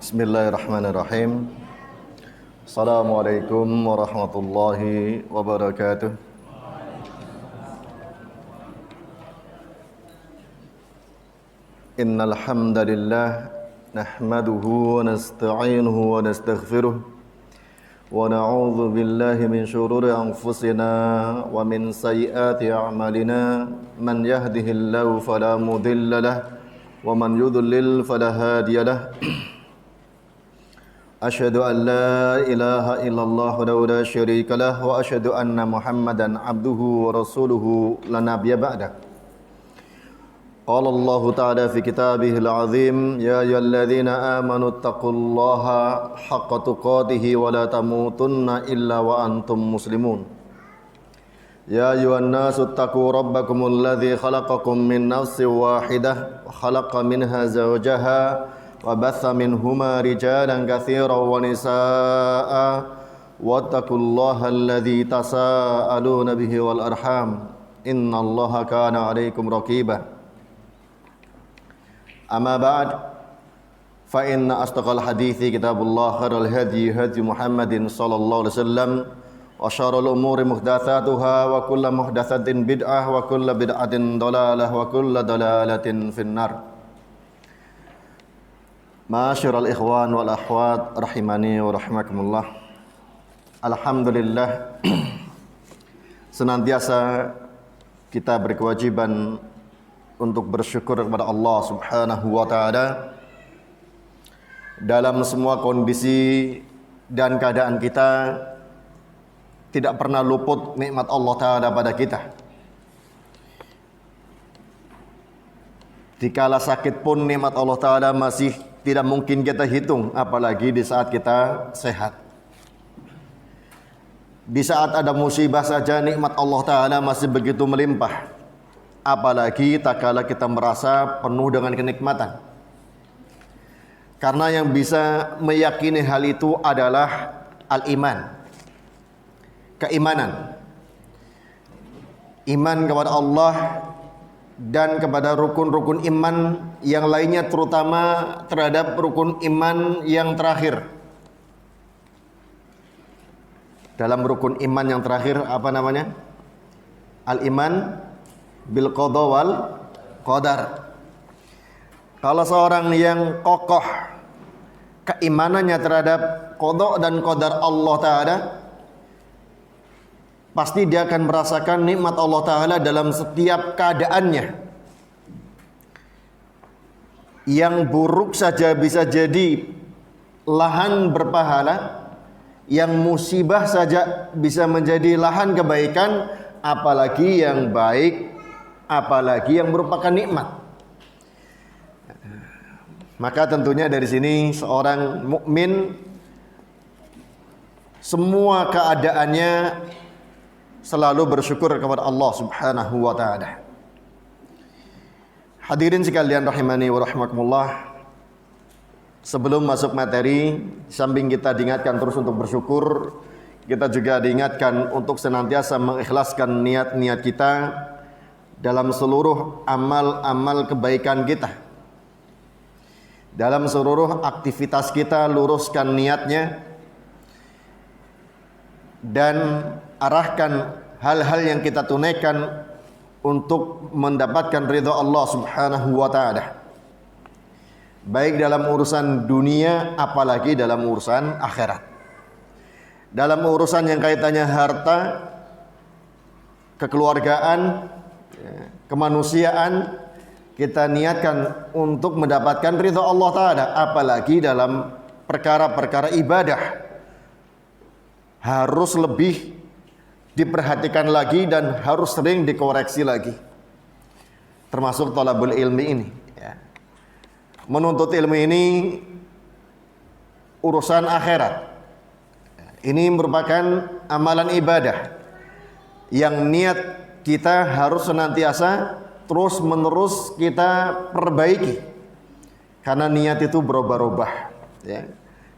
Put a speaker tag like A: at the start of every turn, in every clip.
A: Bismillahirrahmanirrahim. Assalamualaikum warahmatullahi wabarakatuh. Innal hamdalillah nahmaduhu wa nasta'inuhu wa nastaghfiruh wa na'udzu billahi min shururi anfusina wa min sayyiati a'malina man yahdihillahu fala mudilla lahu wa man yudlil fala hadiya lahu. Asyhadu an la ilaha illallah wa la syarika lah wa asyhadu anna Muhammadan abduhu wa rasuluhu la nabiyya ba'da. Qala Allah ta'ala fi kitabihil azim, ya ayyuhalladzina amanu taqullaha haqqa tuqatih wa la tamutunna illa wa antum muslimun. Ya ayyuhan nasu taqu rabbakumul ladzi khalaqakum min nafsin wahidah wa khalaqa minha zawjaha wa batha minhuma rijalan katsiran wa nisaa'a wattaqullaha alladzi tasaaluna bihi wal arham innallaha kana 'alaikum raqiba. Amma ba'd, fa inna asdaqal hadithi kitabullah, khairal hadyi hadyi Muhammadin sallallahu alaihi wasallam, wa syarrul umuri muhdatsatuha wa kullu muhdatsatin bid'ah wa kullu bid'atin dhalalah wa kullu dhalalatin finnar. Ma'asyiral ikhwan wal akhwat rahimani wa rahimakumullah. Alhamdulillah, senantiasa kita berkewajiban untuk bersyukur kepada Allah Subhanahu wa taala dalam semua kondisi dan keadaan kita. Tidak pernah luput nikmat Allah taala pada kita. Dikala sakit pun nikmat Allah taala masih tidak mungkin kita hitung, apalagi di saat kita sehat. Di saat ada musibah saja nikmat Allah taala masih begitu melimpah, apalagi tak kala kita merasa penuh dengan kenikmatan. Karena yang bisa meyakini hal itu adalah al-iman, keimanan. Iman kepada Allah dan kepada rukun-rukun iman yang lainnya, terutama terhadap rukun iman yang terakhir. Dalam rukun iman yang terakhir apa namanya? Al-iman bil qada wal qadar. Kalau seorang yang kokoh keimanannya terhadap qada dan qadar Allah taala, pasti dia akan merasakan nikmat Allah taala dalam setiap keadaannya. Yang buruk saja bisa jadi lahan berpahala, yang musibah saja bisa menjadi lahan kebaikan, apalagi yang baik, apalagi yang merupakan nikmat. Maka tentunya dari sini seorang mukmin semua keadaannya selalu bersyukur kepada Allah Subhanahu wa taala. Hadirin sekalian rahimani wa rahimakumullah. Sebelum masuk materi, samping kita diingatkan terus untuk bersyukur, kita juga diingatkan untuk senantiasa mengikhlaskan niat-niat kita dalam seluruh amal-amal kebaikan kita. Dalam seluruh aktivitas kita, luruskan niatnya dan arahkan hal-hal yang kita tunaikan untuk mendapatkan ridha Allah Subhanahu wa taala. Baik dalam urusan dunia, apalagi dalam urusan akhirat. Dalam urusan yang kaitannya harta, kekeluargaan, kemanusiaan, kita niatkan untuk mendapatkan ridha Allah taala, apalagi dalam perkara-perkara ibadah. Harus lebih diperhatikan lagi dan harus sering dikoreksi lagi. Termasuk thalabul ilmi ini, ya. Menuntut ilmu ini urusan akhirat. Ini merupakan amalan ibadah yang niat kita harus senantiasa terus menerus kita perbaiki. Karena niat itu berubah-ubah, ya.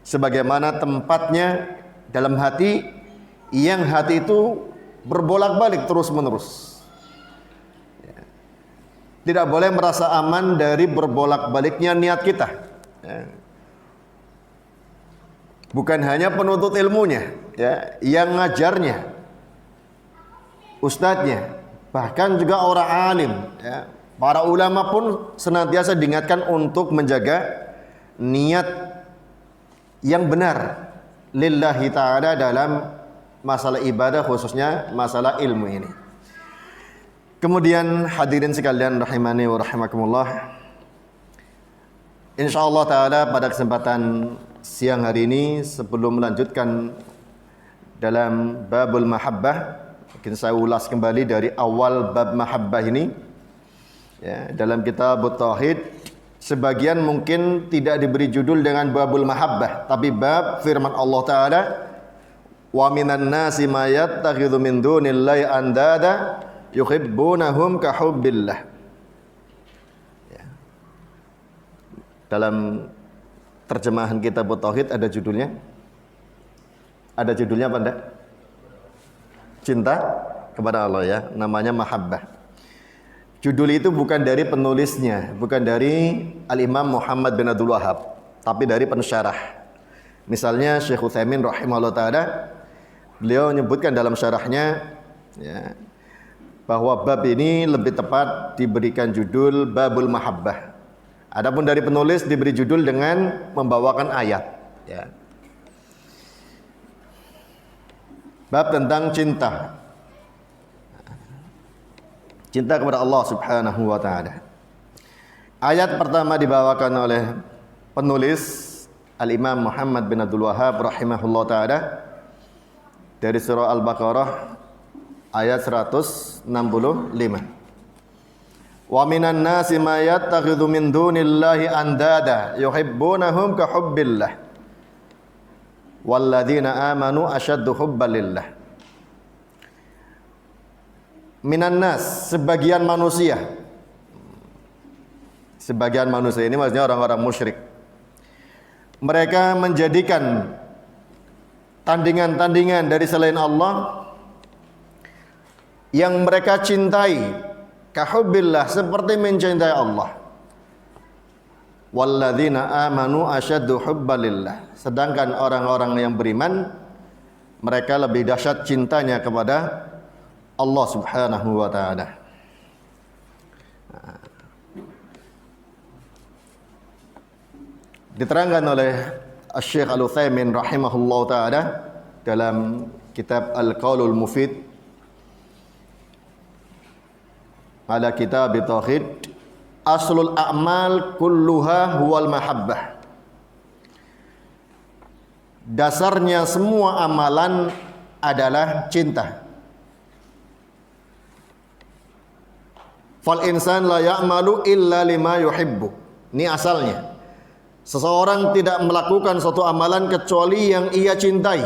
A: Sebagaimana tempatnya dalam hati, yang hati itu berbolak-balik terus-menerus. Tidak boleh merasa aman dari berbolak-baliknya niat kita. bukan hanya penuntut ilmunya, ya, yang ngajarnya, ustadznya, bahkan juga orang alim, ya. Para ulama pun senantiasa diingatkan untuk menjaga niat yang benar lillahi ta'ala dalam masalah ibadah, khususnya masalah ilmu ini. Kemudian hadirin sekalian rahimani wa rahimakumullah, insyaallah ta'ala pada kesempatan siang hari ini, sebelum melanjutkan dalam babul mahabbah, mungkin saya ulas kembali dari awal bab mahabbah ini, ya, dalam kitab Tauhid. Sebagian mungkin tidak diberi judul dengan babul mahabbah, tapi bab firman Allah Ta'ala, wa minan nasi ma yattakhidhu min dunillahi andada yuhibbunahum ka hubbillah. Ya. Dalam terjemahan kitab Tauhid ada judulnya. Ada judulnya apa enggak? Cinta kepada Allah, ya, namanya mahabbah. Judul itu bukan dari penulisnya, bukan dari Al-Imam Muhammad bin Abdul Wahhab, tapi dari pensyarah. Misalnya Syekh Utsaimin rahimahullah ta'ala, beliau menyebutkan dalam syarahnya, ya, bahwa bab ini lebih tepat diberikan judul babul mahabbah. Adapun dari penulis diberi judul dengan membawakan ayat, ya. Bab tentang cinta. Cinta kepada Allah Subhanahu wa ta'ala. Ayat pertama dibawakan oleh penulis Al-Imam Muhammad bin Abdul Wahhab rahimahullah ta'ala dari surah Al-Baqarah ayat 165. Wa minan nasi ma yattakhidhu min dunillahi andada yuhibbunahum ka hubbillah walladzina amanu asyaddu hubban lillah. Minan nas, sebagian manusia. Sebagian manusia ini maksudnya orang-orang musyrik. Mereka menjadikan tandingan-tandingan dari selain Allah yang mereka cintai, kahubbillah, seperti mencintai Allah. Walladzina amanu asyaddu hubbalillah. Sedangkan orang-orang yang beriman, mereka lebih dahsyat cintanya kepada Allah Subhanahu wa ta'ala. Diterangkan oleh Syekh Al-Utsaimin rahimahullah ta'ala dalam kitab Al-Qaulul Mufid ala kitab Tauhid, aslul a'mal kulluha huwal mahabbah. Dasarnya semua amalan adalah cinta. Fal insan la ya'malu illa lima yuhibbu. Ini asalnya. Seseorang tidak melakukan suatu amalan kecuali yang ia cintai.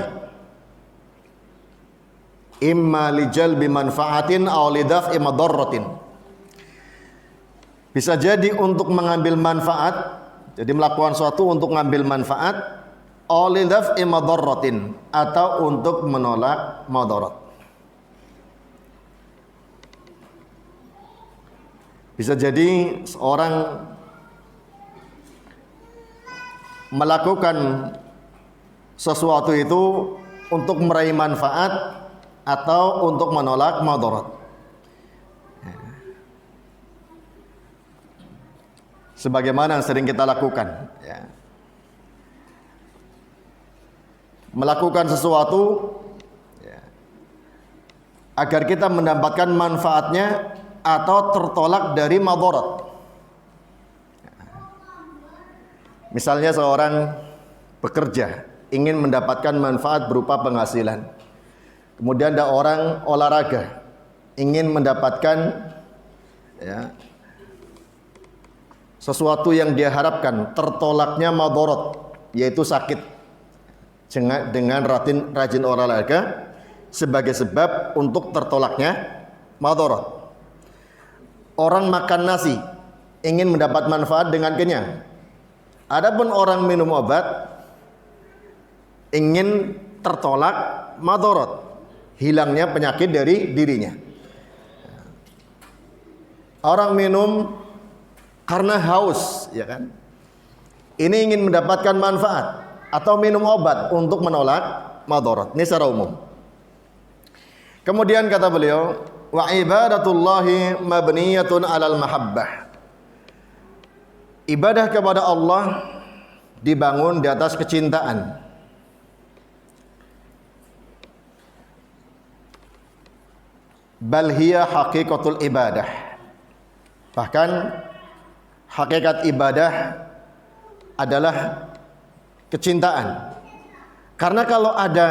A: Imma li jalbi manfaatin aw li daf'i madarratin. Bisa jadi untuk mengambil manfaat, jadi melakukan suatu untuk mengambil manfaat, aw li daf'i madarratin, atau untuk menolak madarat. Bisa jadi seorang melakukan sesuatu itu untuk meraih manfaat atau untuk menolak madarat. Sebagaimana yang sering kita lakukan, ya. Melakukan sesuatu, ya, agar kita mendapatkan manfaatnya atau tertolak dari madarat. Misalnya seorang bekerja, ingin mendapatkan manfaat berupa penghasilan. Kemudian ada orang olahraga, ingin mendapatkan, ya, sesuatu yang dia harapkan, tertolaknya madarat, yaitu sakit. Dengan rajin olahraga sebagai sebab untuk tertolaknya madarat. Orang makan nasi ingin mendapat manfaat dengan kenyang. Adapun orang minum obat ingin tertolak madarat, hilangnya penyakit dari dirinya. Orang minum karena haus, ya kan? Ini ingin mendapatkan manfaat. atau minum obat untuk menolak madarat. Ini secara umum. Kemudian kata beliau, wa ibadatullahi mabniyatun 'alal mahabbah. Ibadah kepada Allah dibangun di atas kecintaan. Bal hiya haqiqatul ibadah. Bahkan hakikat ibadah adalah kecintaan. Karena kalau ada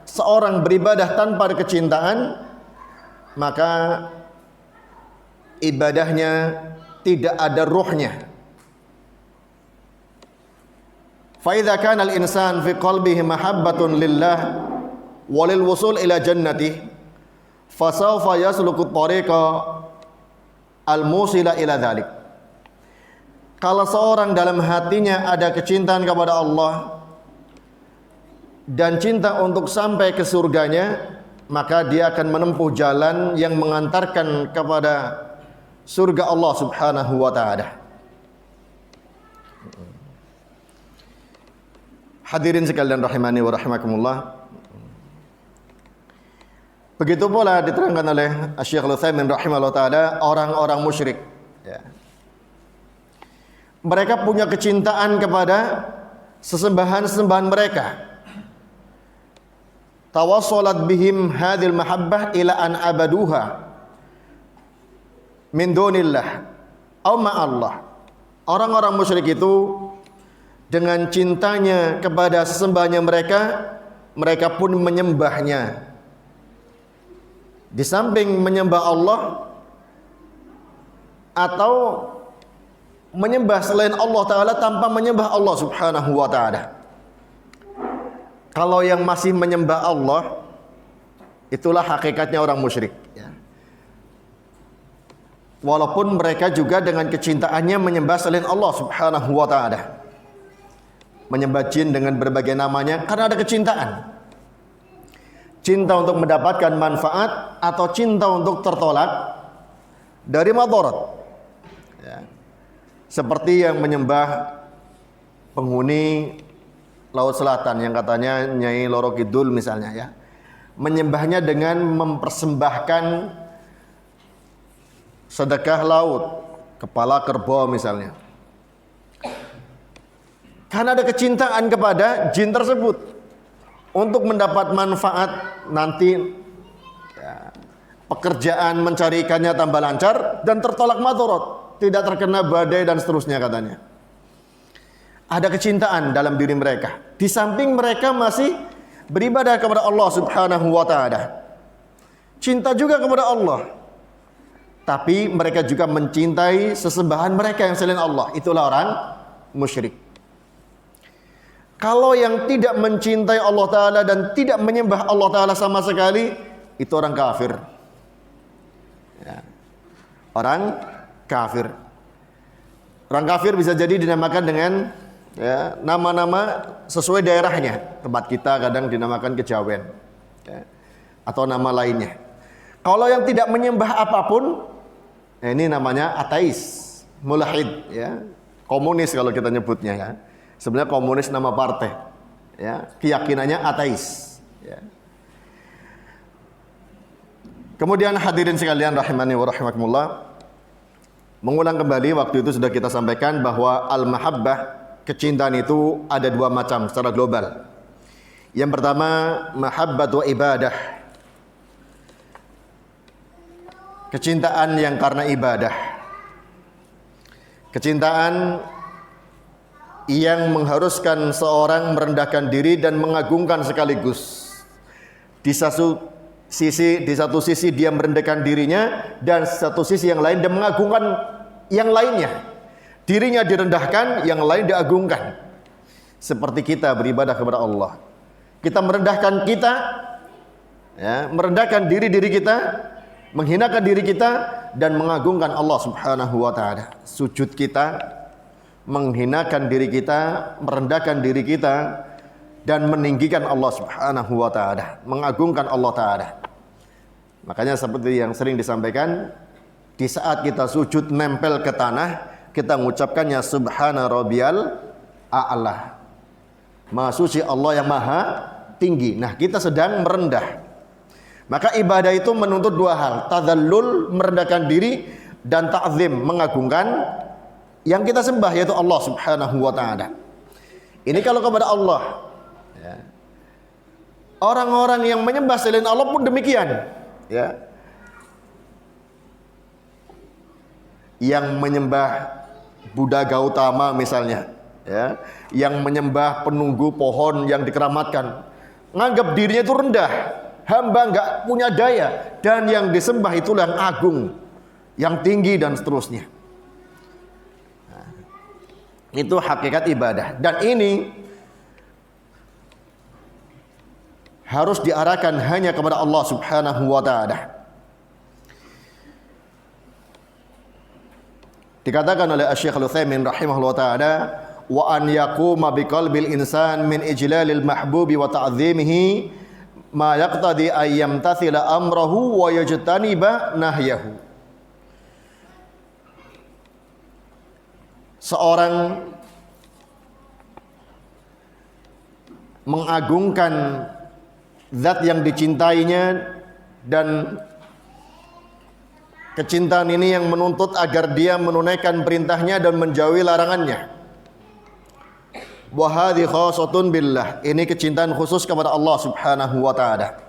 A: seorang beribadah tanpa kecintaan, maka ibadahnya tidak ada ruhnya. Fa idza kana al-insan fi qalbihi mahabbatun lillah walil wusul ila jannati fasawfa yasluku tariqa al-musila ila dzalik. Kalau seorang dalam hatinya ada kecintaan kepada Allah dan cinta untuk sampai ke surganya, maka dia akan menempuh jalan yang mengantarkan kepada surga Allah Subhanahu wa taala. Hadirin sekalian rahimani wa rahimakumullah. Begitu pula diterangkan oleh Syekh Al-Utsaimin rahimahullah taala orang-orang musyrik, ya. Mereka punya kecintaan kepada sesembahan-sesembahan mereka. Tawassalat bihim hadhil mahabbah ila an abaduha min dunillah aw ma'allah. Orang-orang musyrik itu dengan cintanya kepada sesembahannya mereka, mereka pun menyembahnya. Di samping menyembah Allah atau menyembah selain Allah Ta'ala tanpa menyembah Allah Subhanahu wa Ta'ala. Kalau yang masih menyembah Allah, itulah hakikatnya orang musyrik, ya. Walaupun mereka juga dengan kecintaannya menyembah selain Allah Subhanahu wa Ta'ala, menyembah jin dengan berbagai namanya karena ada kecintaan. Cinta untuk mendapatkan manfaat atau cinta untuk tertolak dari madarat, ya. Seperti yang menyembah penghuni Laut Selatan yang katanya Nyai Loro Kidul misalnya, ya. Menyembahnya dengan mempersembahkan sedekah laut, kepala kerbau misalnya. Karena ada kecintaan kepada jin tersebut untuk mendapat manfaat nanti, ya, pekerjaan mencari ikannya tambah lancar dan tertolak madarat, tidak terkena badai dan seterusnya katanya. Ada kecintaan dalam diri mereka. Di samping mereka masih beribadah kepada Allah Subhanahu wa Ta'ala, cinta juga kepada Allah, tapi mereka juga mencintai sesembahan mereka yang selain Allah. Itulah orang musyrik. Kalau yang tidak mencintai Allah Ta'ala dan tidak menyembah Allah Ta'ala sama sekali, itu orang kafir, ya. Orang kafir. Orang kafir bisa jadi dinamakan dengan, ya, nama-nama sesuai daerahnya. Tempat kita kadang dinamakan kejawen, ya, atau nama lainnya. Kalau yang tidak menyembah apapun, ya, ini namanya ateis, mulhid, ya, komunis kalau kita nyebutnya, ya. Sebenarnya komunis nama partai, ya, keyakinannya ateis, ya. Kemudian hadirin sekalian rahimani wa rahimakumullah, mengulang kembali, waktu itu sudah kita sampaikan bahwa al-mahabbah, kecintaan itu ada dua macam secara global. Yang pertama mahabbatu ibadah, kecintaan yang karena ibadah, kecintaan yang mengharuskan seorang merendahkan diri dan mengagungkan sekaligus. Di satu sisi dia merendahkan dirinya, dan satu sisi yang lain dia mengagungkan yang lainnya. Dirinya direndahkan, yang lain diagungkan. Seperti kita beribadah kepada Allah, kita merendahkan kita, ya, merendahkan diri kita, menghinakan diri kita, dan mengagungkan Allah Subhanahu wa Ta'ala. Sujud kita menghinakan diri kita, merendahkan diri kita, dan meninggikan Allah Subhanahu wa Ta'ala, mengagungkan Allah Ta'ala. Makanya seperti yang sering disampaikan, di saat kita sujud nempel ke tanah, kita mengucapkannya subhana rabbiyal a'la. Maha suci Allah yang maha tinggi. Nah, kita sedang merendah. Maka ibadah itu menuntut dua hal, tadzallul, merendahkan diri, dan ta'zim, mengagungkan yang kita sembah, yaitu Allah Subhanahu wa taala. Ini kalau kepada Allah. Ya. Orang-orang yang menyembah selain Allah pun demikian, ya. Yang menyembah Buddha Gautama misalnya, ya, yang menyembah penunggu pohon yang dikeramatkan, nganggap dirinya itu rendah, hamba nggak punya daya, dan yang disembah itulah yang agung, yang tinggi, dan seterusnya. Nah, itu hakikat ibadah, dan ini harus diarahkan hanya kepada Allah Subhanahu wa taala. Dikatakan oleh Asy-Syaikh Al-Utsaimin rahimahullah taala, wa an yaquma biqalbil insan min ijlalil mahbubi wa ta'zimihi ma yaqtadi ay yamtathila amrahu wa yajtaniba nahyahu. Seorang mengagungkan zat yang dicintainya, dan kecintaan ini yang menuntut agar dia menunaikan perintahnya dan menjauhi larangannya. Wa hadhi khassatun billah, ini kecintaan khusus kepada Allah Subhanahu wa taala.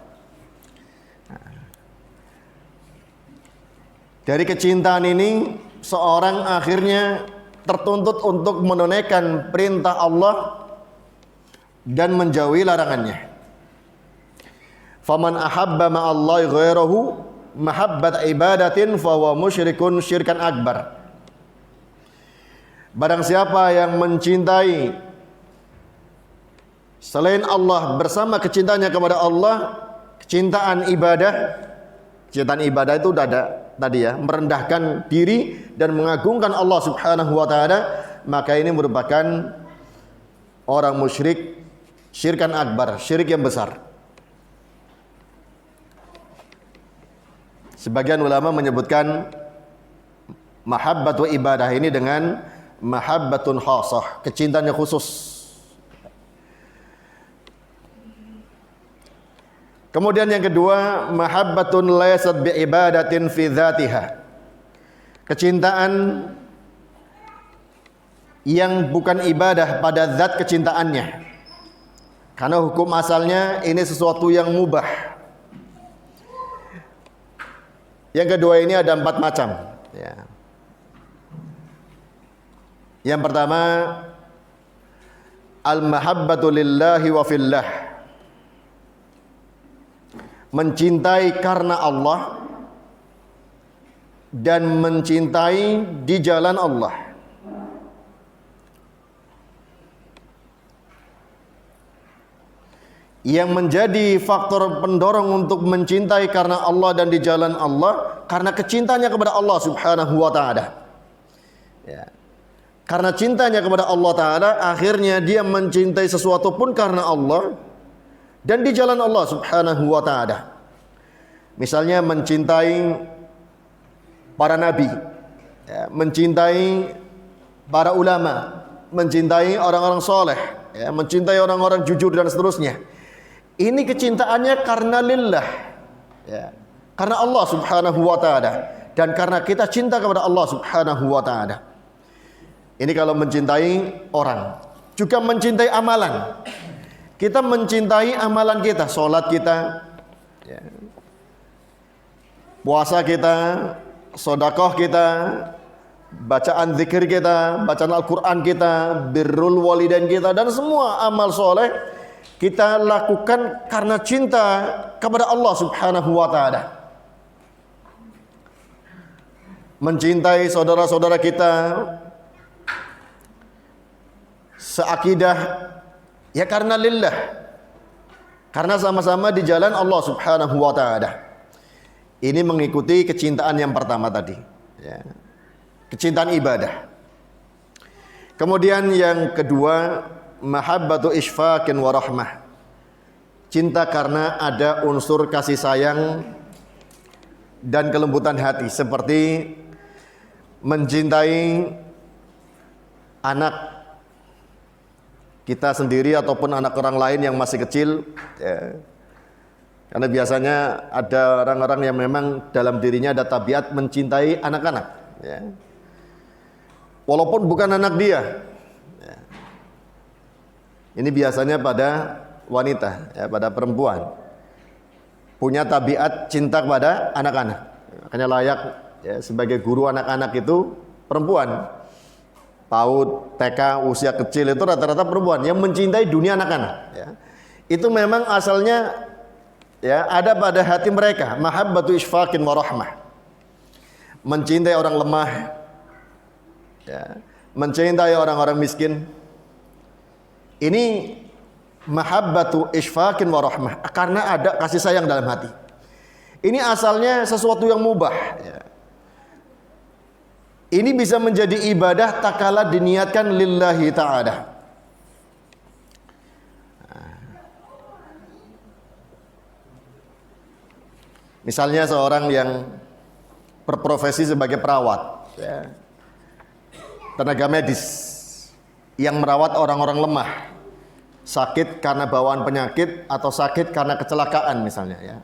A: Dari kecintaan ini seorang akhirnya tertuntut untuk menunaikan perintah Allah dan menjauhi larangannya. Faman ahabba ma'allahi ghairahu mahabbat ibadatin fahuwa musyrikun syirkan akbar. Barang siapa yang mencintai selain Allah bersama kecintaannya kepada Allah, kecintaan ibadah itu udah ada tadi ya, merendahkan diri dan mengagungkan Allah Subhanahu wa taala, maka ini merupakan orang musyrik, syirkan akbar, syirik yang besar. Sebagian ulama menyebutkan mahabbatu ibadah ini dengan mahabbatun khassah, kecintaan yang khusus. Kemudian yang kedua, mahabbatun laysat bi ibadatin fi dzatiha. Kecintaan yang bukan ibadah pada zat kecintaannya. Karena hukum asalnya ini sesuatu yang mubah. Yang kedua ini ada 4 macam, ya. Yang pertama, al-mahabbatu lillahi wa fillah, mencintai karena Allah dan mencintai di jalan Allah. Yang menjadi faktor pendorong untuk mencintai karena Allah dan di jalan Allah, karena kecintaannya kepada Allah Subhanahu wa taala. Ya. Karena cintanya kepada Allah taala, akhirnya dia mencintai sesuatu pun karena Allah dan di jalan Allah Subhanahu wa taala. Misalnya mencintai para nabi, ya, mencintai para ulama, mencintai orang-orang soleh, ya, mencintai orang-orang jujur dan seterusnya. Ini kecintaannya karena lillah, ya, karena Allah Subhanahu wa taala, dan karena kita cinta kepada Allah Subhanahu wa taala. Ini kalau mencintai orang. Juga mencintai amalan. Kita mencintai amalan kita, salat kita, ya, puasa kita, sedekah kita, bacaan zikir kita, bacaan Al-Qur'an kita, birrul walidain kita, dan semua amal soleh kita lakukan karena cinta kepada Allah Subhanahu wa taala. Mencintai saudara-saudara kita seakidah, ya karena lillah, karena sama-sama di jalan Allah Subhanahu wa taala. Ini mengikuti kecintaan yang pertama tadi, ya, kecintaan ibadah. Kemudian yang kedua, mahabbatu isfaqin wa rahmah, cinta karena ada unsur kasih sayang dan kelembutan hati, seperti mencintai anak kita sendiri ataupun anak orang lain yang masih kecil, ya. Karena biasanya ada orang-orang yang memang dalam dirinya ada tabiat mencintai anak-anak, ya. Walaupun bukan anak dia, ya. Ini biasanya pada wanita, ya, pada perempuan punya tabiat cinta kepada anak-anak. Makanya layak, ya, sebagai guru anak-anak itu perempuan. PAUD, TK, usia kecil itu rata-rata perempuan yang mencintai dunia anak-anak, ya. Itu memang asalnya, ya, ada pada hati mereka, mahabbatu isfaqin wa rahmah. Mencintai orang lemah, ya, mencintai orang-orang miskin. Ini mahabbatu isfaqin wa rahmah, karena ada kasih sayang dalam hati. Ini asalnya sesuatu yang mubah, ya. Ini bisa menjadi ibadah tak kala diniatkan lillahi ta'ala. Misalnya seorang yang berprofesi sebagai perawat, ya, tenaga medis yang merawat orang-orang lemah, sakit karena bawaan penyakit atau sakit karena kecelakaan misalnya, ya.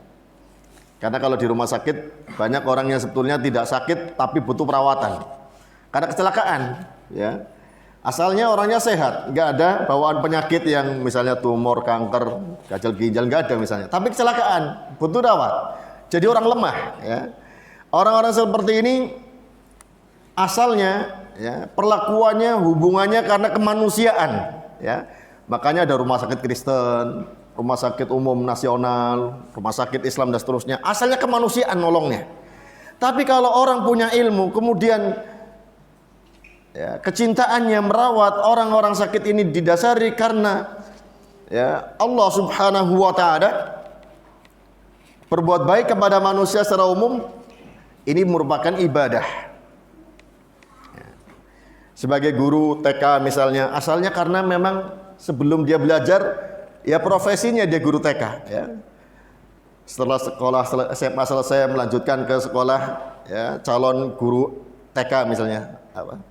A: Karena kalau di rumah sakit banyak orang yang sebetulnya tidak sakit tapi butuh perawatan karena kecelakaan, ya. Asalnya orangnya sehat, nggak ada bawaan penyakit yang misalnya tumor, kanker, gagal ginjal, nggak ada misalnya. Tapi kecelakaan, butuh rawat. Jadi orang lemah, ya. Orang-orang seperti ini asalnya, ya, perlakuannya, hubungannya karena kemanusiaan, ya. Makanya ada rumah sakit Kristen, rumah sakit umum nasional, rumah sakit Islam dan seterusnya. Asalnya kemanusiaan nolongnya. Tapi kalau orang punya ilmu, kemudian, ya, kecintaannya merawat orang-orang sakit ini didasari karena, ya, Allah Subhanahu wa taala berbuat baik kepada manusia secara umum, ini merupakan ibadah. Ya. Sebagai guru TK misalnya, asalnya karena memang sebelum dia belajar, ya, profesinya dia guru TK, ya. Setelah sekolah SMA selesai melanjutkan ke sekolah, ya, calon guru TK misalnya,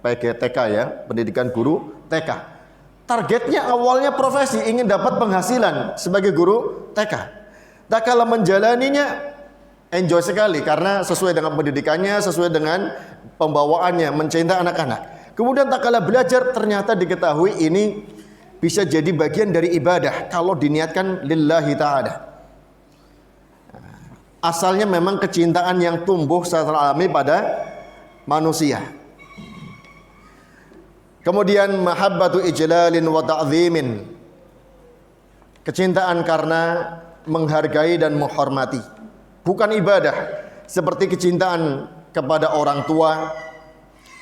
A: PGTK, ya, pendidikan guru TK. Targetnya awalnya profesi, ingin dapat penghasilan sebagai guru TK. Tak kala menjalaninya enjoy sekali karena sesuai dengan pendidikannya, sesuai dengan pembawaannya, mencintai anak-anak. Kemudian tak kala belajar ternyata diketahui ini bisa jadi bagian dari ibadah kalau diniatkan lillahi ta'ala. Asalnya memang kecintaan yang tumbuh secara alami pada manusia. Kemudian mahabbatu ijlalin wa ta'zimin, kecintaan karena menghargai dan menghormati, bukan ibadah seperti kecintaan kepada orang tua,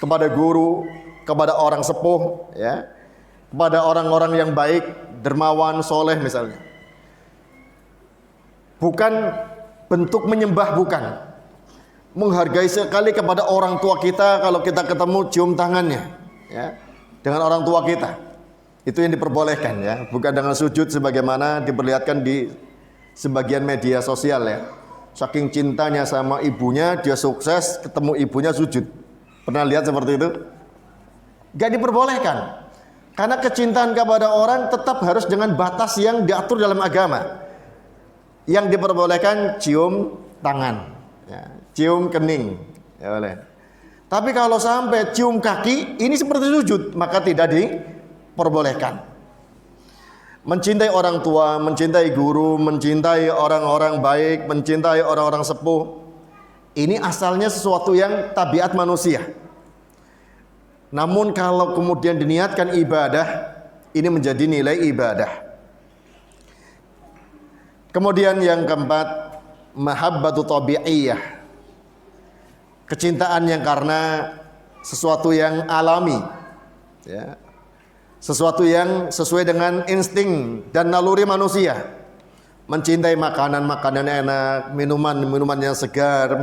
A: kepada guru, kepada orang sepuh, ya, kepada orang-orang yang baik, dermawan, soleh misalnya. Bukan bentuk menyembah, bukan. Menghargai sekali kepada orang tua kita, kalau kita ketemu cium tangannya, ya, dengan orang tua kita. Itu yang diperbolehkan, ya, bukan dengan sujud sebagaimana diperlihatkan di sebagian media sosial, ya. Saking cintanya sama ibunya, dia sukses ketemu ibunya sujud. Pernah lihat seperti itu? Gak diperbolehkan. Karena kecintaan kepada orang tetap harus dengan batas yang diatur dalam agama. Yang diperbolehkan cium tangan, ya, cium kening, ya boleh. Tapi kalau sampai cium kaki, ini seperti sujud, maka tidak diperbolehkan. Mencintai orang tua, mencintai guru, mencintai orang-orang baik, mencintai orang-orang sepuh, ini asalnya sesuatu yang tabiat manusia. Namun kalau kemudian diniatkan ibadah, ini menjadi nilai ibadah. Kemudian yang keempat, mahabbatu tabi'iyah, kecintaan yang karena sesuatu yang alami, ya, sesuatu yang sesuai dengan insting dan naluri manusia. Mencintai makanan-makanan enak, minuman-minuman yang segar,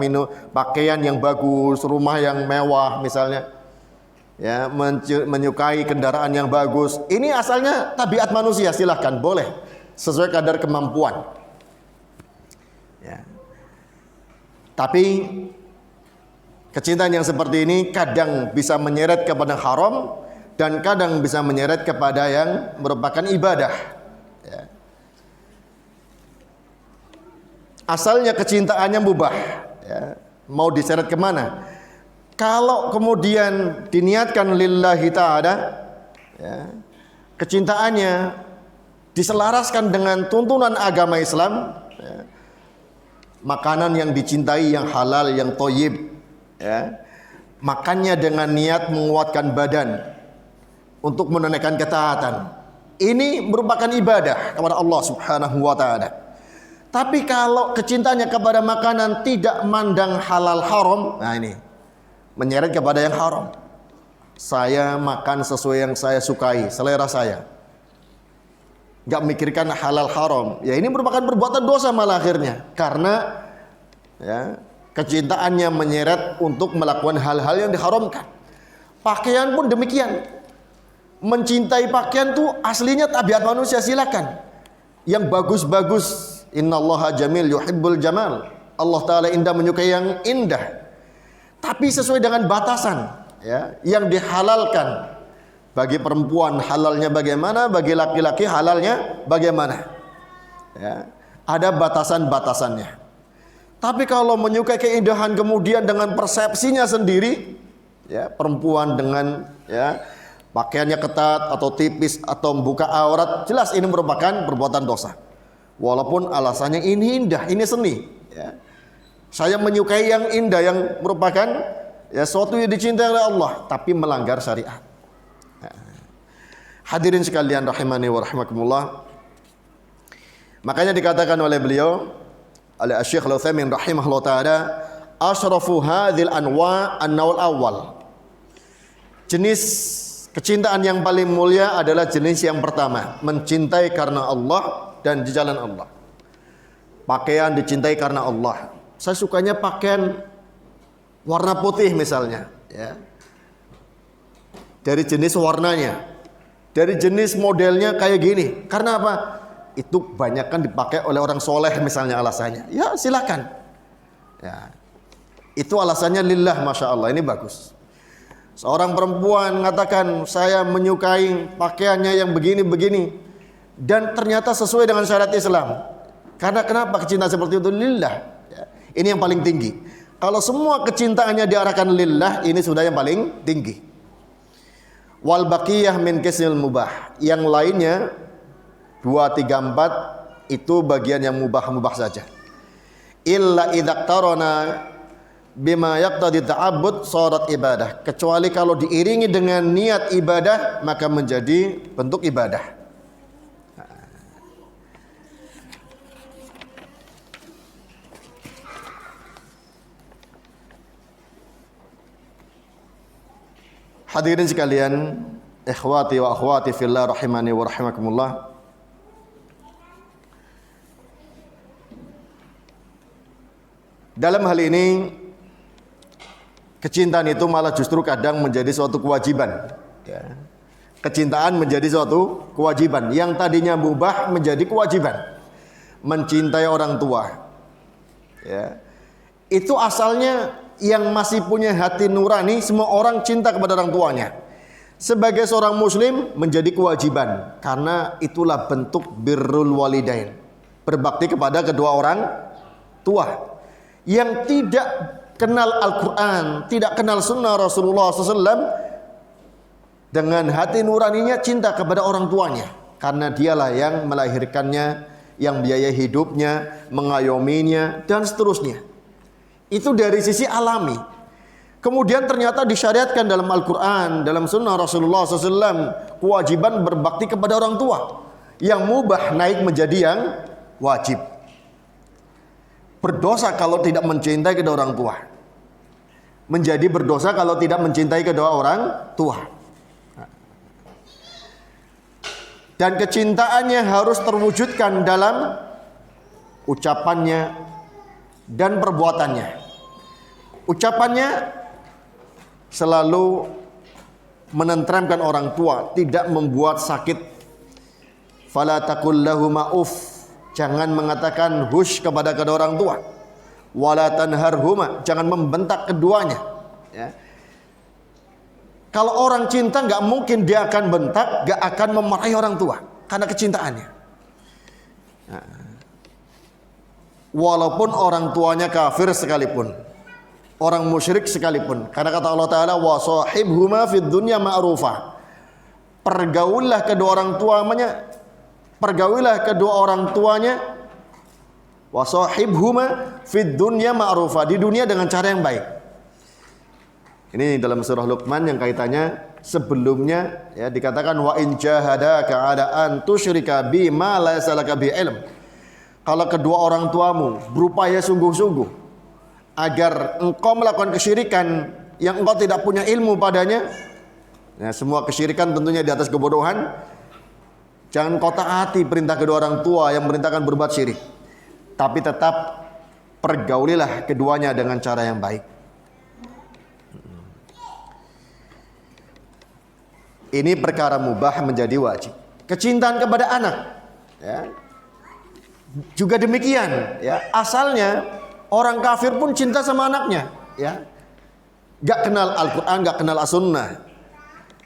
A: pakaian yang bagus, rumah yang mewah misalnya, ya, menyukai kendaraan yang bagus. Ini asalnya tabiat manusia, silahkan, boleh, sesuai kadar kemampuan, ya. Tapi kecintaan yang seperti ini kadang bisa menyeret kepada haram, dan kadang bisa menyeret kepada yang merupakan ibadah. Ya. Asalnya kecintaannya mubah, ya. Mau diseret kemana? Kalau kemudian diniatkan lillahi ta'ala, ya, kecintaannya diselaraskan dengan tuntunan agama Islam, ya, makanan yang dicintai yang halal, yang thayyib, ya, makannya dengan niat menguatkan badan untuk menunaikan ketaatan, ini merupakan ibadah kepada Allah Subhanahu wa ta'ala. Tapi kalau kecintaannya kepada makanan tidak mandang halal haram, nah ini menyeret kepada yang haram. Saya makan sesuai yang saya sukai, selera saya, gak mikirkan halal haram, ya ini merupakan perbuatan dosa malah akhirnya, karena ya, kecintaannya menyeret untuk melakukan hal-hal yang diharamkan. Pakaian pun demikian. Mencintai pakaian tuh aslinya tabiat manusia, silakan. Yang bagus-bagus, innallaha jamil yuhibbul jamal. Allah Ta'ala indah, menyukai yang indah. Tapi sesuai dengan batasan, ya, yang dihalalkan. Bagi perempuan halalnya bagaimana, bagi laki-laki halalnya bagaimana, ya, ada batasan-batasannya. Tapi kalau menyukai keindahan kemudian dengan persepsinya sendiri, ya, perempuan dengan, ya, pakaiannya ketat atau tipis atau membuka aurat, jelas ini merupakan perbuatan dosa. Walaupun alasannya ini indah, ini seni, ya. Saya menyukai yang indah, yang merupakan, ya, sesuatu yang dicintai oleh Allah, tapi melanggar syariat. Hadirin sekalian rahimani wa rahimakumullah. Makanya dikatakan oleh beliau, oleh Syekh Al-Utsaimin rahimahullah taala, asyrafu hadhil anwa an-naul awal. Jenis kecintaan yang paling mulia adalah jenis yang pertama, mencintai karena Allah dan di jalan Allah. Pakaian dicintai karena Allah. Saya sukanya pakaian warna putih misalnya, ya. Dari jenis warnanya, dari jenis modelnya kayak gini. Karena apa? Itu banyak kan dipakai oleh orang soleh misalnya alasannya. Ya silakan. Ya. Itu alasannya lillah, masya Allah, ini bagus. Seorang perempuan mengatakan saya menyukai pakaiannya yang begini-begini, dan ternyata sesuai dengan syariat Islam. Karena kenapa kecintaan seperti itu? Lillah. Ya. Ini yang paling tinggi. Kalau semua kecintaannya diarahkan lillah, ini sudah yang paling tinggi. Wal baqiyah min kisnil mubah. Yang lainnya 2, 3, 4 itu bagian yang mubah-mubah saja. Illa idzaqtarana bima yaqtadi ta'abbud sharat ibadah. Kecuali kalau diiringi dengan niat ibadah, maka menjadi bentuk ibadah. Hadirin sekalian, ikhwati wa akhwati fillah rahimani wa rahimakumullah. Dalam hal ini, kecintaan itu malah justru kadang menjadi suatu kewajiban, ya. Kecintaan menjadi suatu kewajiban. Yang tadinya mubah menjadi kewajiban. Mencintai orang tua, ya. Itu asalnya yang masih punya hati nurani, semua orang cinta kepada orang tuanya. Sebagai seorang muslim menjadi kewajiban, karena itulah bentuk birrul walidain, berbakti kepada kedua orang tua. Yang tidak kenal Al-Quran, tidak kenal sunnah Rasulullah SAW, dengan hati nuraninya cinta kepada orang tuanya, karena dialah yang melahirkannya, yang biaya hidupnya, mengayominya, dan seterusnya. Itu dari sisi alami. Kemudian ternyata disyariatkan dalam Al-Quran, dalam sunnah Rasulullah SAW, kewajiban berbakti kepada orang tua. Yang mubah naik menjadi yang wajib. Berdosa kalau tidak mencintai kedua orang tua. Menjadi berdosa kalau tidak mencintai kedua orang tua. Dan kecintaannya harus terwujudkan dalam ucapannya dan perbuatannya. Ucapannya selalu menenteramkan orang tua, tidak membuat sakit. Fala taqul lahuma uff, jangan mengatakan hush kepada kedua orang tua. Wala tanharhuma, jangan membentak keduanya, ya. Kalau orang cinta nggak mungkin dia akan bentak, nggak akan memarahi orang tua karena kecintaannya. Nah, walaupun orang tuanya kafir sekalipun, orang musyrik sekalipun, karena kata Allah Taala wa sahibhuma fid dunya ma'rufa. Pergaulilah kedua orang tuanya wa sahibhuma fid dunya ma'rufa, di dunia dengan cara yang baik. Ini dalam surah Luqman yang kaitannya sebelumnya ya, dikatakan wa in jahadaka ala an tusyrika bi ma laysa laka bi ilm. Kalau kedua orang tuamu berupaya sungguh-sungguh agar engkau melakukan kesyirikan yang engkau tidak punya ilmu padanya, ya, semua kesyirikan tentunya di atas kebodohan, jangan kau taati perintah kedua orang tua yang memerintahkan berbuat syirik, tapi tetap pergaulilah keduanya dengan cara yang baik. Ini perkara mubah menjadi wajib. Kecintaan kepada anak, ya, juga demikian. Ya, asalnya orang kafir pun cinta sama anaknya. Ya, gak kenal Al-Quran, gak kenal As-Sunnah.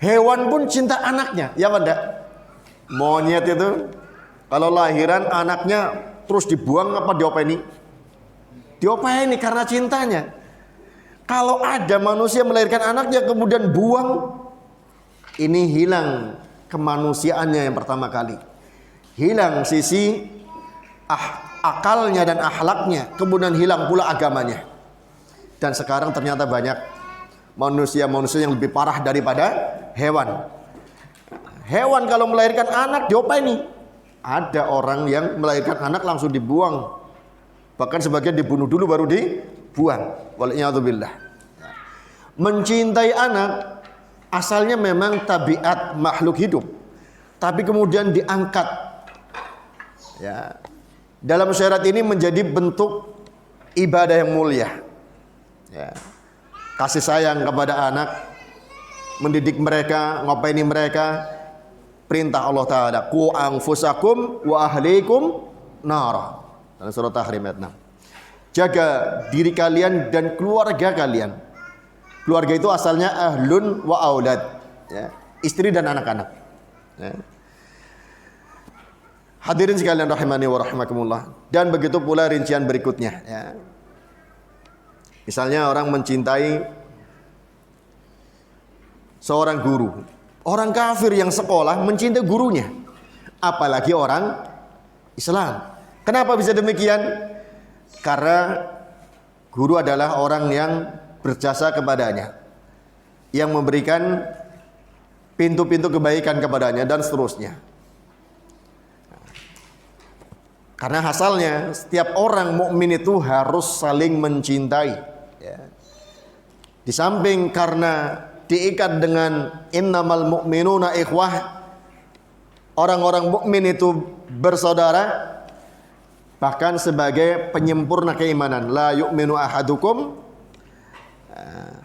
A: Hewan pun cinta anaknya. Ya pada monyet itu kalau lahiran anaknya terus dibuang apa diopeni? Diopeni karena cintanya. Kalau ada manusia melahirkan anaknya kemudian buang, ini hilang kemanusiaannya yang pertama kali. Hilang sisi akalnya dan akhlaknya, kemudian hilang pula agamanya. Dan sekarang ternyata banyak manusia-manusia yang lebih parah daripada hewan. Hewan kalau melahirkan anak diopeni. Ada orang yang melahirkan anak langsung dibuang. Bahkan sebagian dibunuh dulu baru dibuang. Wal'iyadzubillah. Mencintai anak asalnya memang tabiat makhluk hidup, tapi kemudian diangkat. Ya, dalam syariat ini menjadi bentuk ibadah yang mulia. Ya, kasih sayang kepada anak, mendidik mereka, ngopeni mereka. Perintah Allah Taala, qu anfusakum wa ahlikum nara. Dalam surah Tahrim ayat 6. Jaga diri kalian dan keluarga kalian. Keluarga itu asalnya ahlun wa aulad, ya, istri dan anak-anak. Ya. Hadirin sekalian rahimani wa rahimakumullah. Dan begitu pula rincian berikutnya. Ya. Misalnya orang mencintai seorang guru, orang kafir yang sekolah mencintai gurunya, apalagi orang Islam. Kenapa bisa demikian? Karena guru adalah orang yang berjasa kepadanya, yang memberikan pintu-pintu kebaikan kepadanya dan seterusnya. Karena asalnya setiap orang mukmin itu harus saling mencintai. Ya. Di samping karena diikat dengan innamal mu'minuna ikhwah, orang-orang mukmin itu bersaudara, bahkan sebagai penyempurna keimanan. La yu'minu ahadukum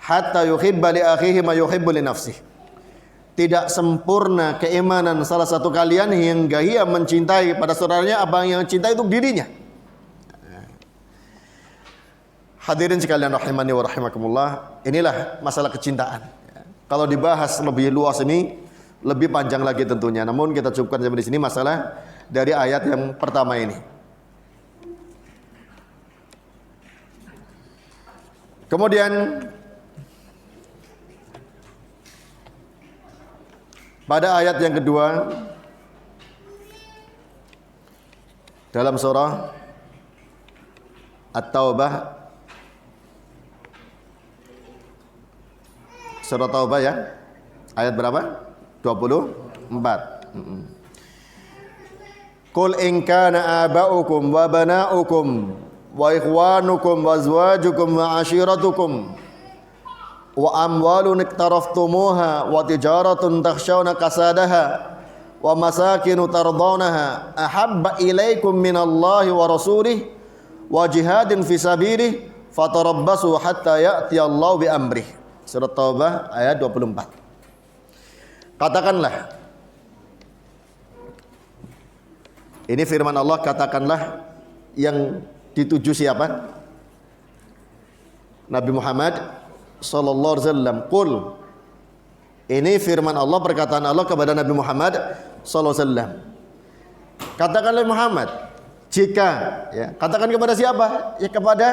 A: hatta yuhibba li akhihi ma yuhibbu li nafsihi. Tidak sempurna keimanan salah satu kalian hingga ia mencintai pada saudaranya apa yang cintai untuk dirinya. Hadirin sekalian rahimani wa rahimakumullah, inilah masalah kecintaan. Kalau dibahas lebih luas ini lebih panjang lagi tentunya. Namun kita cukupkan sampai di sini masalah dari ayat yang pertama ini. Kemudian pada ayat yang kedua dalam surah At-Taubah, surah Taubah ya, ayat berapa? 24. Qul in kana aba'ukum wa bana'ukum wa ikhwanukum wa azwajukum wa ashiratukum wa amwalun iktaraftumuha wa tijaratun takhshawna kasadaha wa masakinu tardawnaha ahabba ilaikum minallahi wa rasulih wa jihadin fi sabilih fatarabbasu hatta ya'tiyallahu bi amrih. Surah Taubah ayat 24. Katakanlah, ini firman Allah, katakanlah, yang dituju siapa? Nabi Muhammad sallallahu alaihi wasallam. Qul, Ini firman Allah, perkataan Allah kepada Nabi Muhammad sallallahu alaihi wasallam. Katakanlah Muhammad, jika ya, katakan kepada siapa? Ya kepada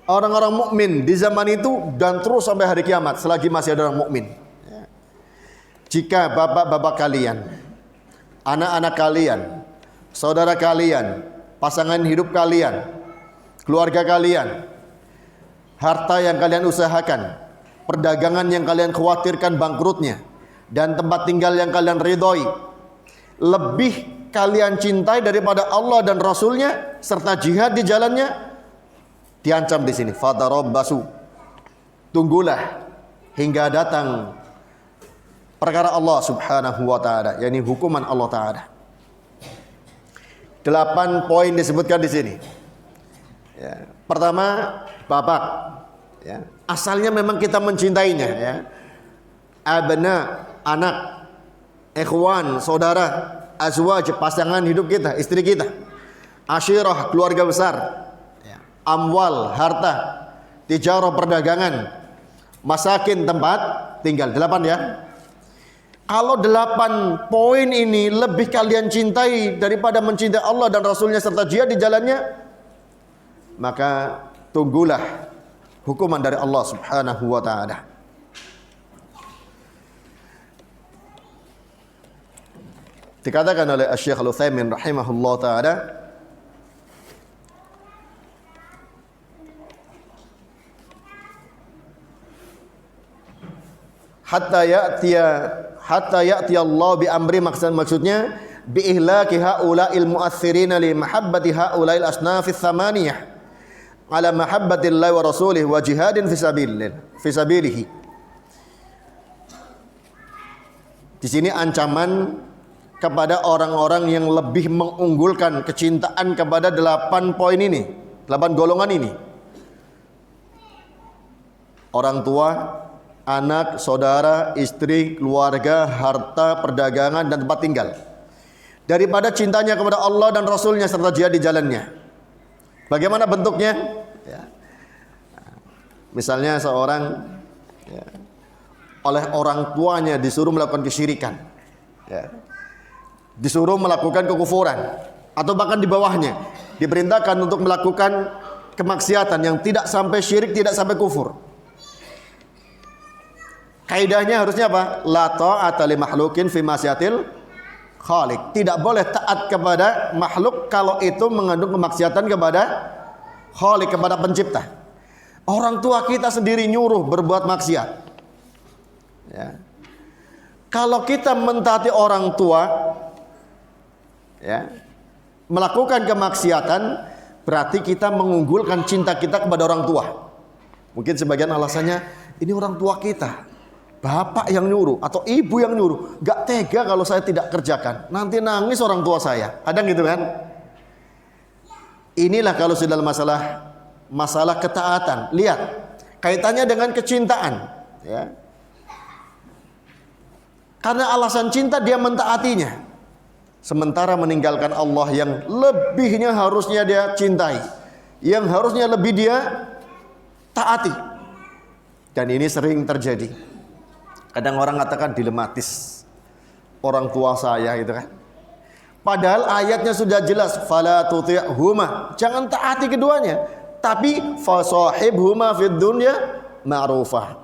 A: orang-orang mukmin di zaman itu dan terus sampai hari kiamat selagi masih ada orang mukmin. Ya. Jika bapak-bapak kalian, anak-anak kalian, saudara kalian, pasangan hidup kalian, keluarga kalian, harta yang kalian usahakan, perdagangan yang kalian khawatirkan bangkrutnya, dan tempat tinggal yang kalian ridhoi, lebih kalian cintai daripada Allah dan Rasulnya serta jihad di jalannya, diancam di sini. Fatarabbasu, tunggulah hingga datang perkara Allah Subhanahu wa taala, yakni hukuman Allah taala. 8 poin disebutkan di sini. Ya. Pertama, bapak. Ya. Asalnya memang kita mencintainya. Ya. Abna, anak, ikhwan, saudara, azwaj, pasangan hidup kita, istri kita, asyirah, keluarga besar, ya. Amwal, harta, tijarah, perdagangan, masakin, tempat tinggal. 8 ya. Kalau 8 poin ini lebih kalian cintai daripada mencintai Allah dan Rasulnya serta jihad di jalannya, maka tunggulah hukuman dari Allah Subhanahu wa ta'ala. Dikatakan oleh Syekh Al-Utsaimin rahimahullah ta'ala, hatta ya'ti Allah bi amri, maksudnya bi ihlaki haula'il mu'athirina li mahabbati haula'il asnafis thamaniyah ala mahabbatillahi wa rasulih wa jihadin fi sabilihi. Di sini ancaman kepada orang-orang yang lebih mengunggulkan kecintaan kepada 8 poin ini, 8 golongan ini. Orang tua, anak, saudara, istri, keluarga, harta, perdagangan, dan tempat tinggal. Daripada cintanya kepada Allah dan Rasulnya serta jihad di jalannya. Bagaimana bentuknya? Ya. Misalnya seorang ya, oleh orang tuanya disuruh melakukan kesyirikan. Ya. Disuruh melakukan kekufuran, atau bahkan di bawahnya diperintahkan untuk melakukan kemaksiatan yang tidak sampai syirik, tidak sampai kufur. Kaidahnya harusnya apa? La ta'ata li makhlukin fi ma'siyatil khaliq. Tidak boleh taat kepada makhluk kalau itu mengandung kemaksiatan kepada khaliq, kepada pencipta. Orang tua kita sendiri nyuruh berbuat maksiat. Ya. Kalau kita mentaati orang tua, ya, melakukan kemaksiatan, berarti kita mengunggulkan cinta kita kepada orang tua. Mungkin sebagian alasannya, ini orang tua kita, bapak yang nyuruh atau ibu yang nyuruh, gak tega kalau saya tidak kerjakan, nanti nangis orang tua saya. Ada gitu kan? Inilah kalau sudah masalah ketaatan. Lihat kaitannya dengan kecintaan, ya. Karena alasan cinta dia mentaatinya, sementara meninggalkan Allah yang lebihnya harusnya dia cintai, yang harusnya lebih dia taati. Dan ini sering terjadi. Kadang orang katakan dilematis, orang tua saya gitu kan. Padahal ayatnya sudah jelas, fala tuti'huma, jangan taati keduanya, tapi fasahibhuma fid dunya ma'rufah.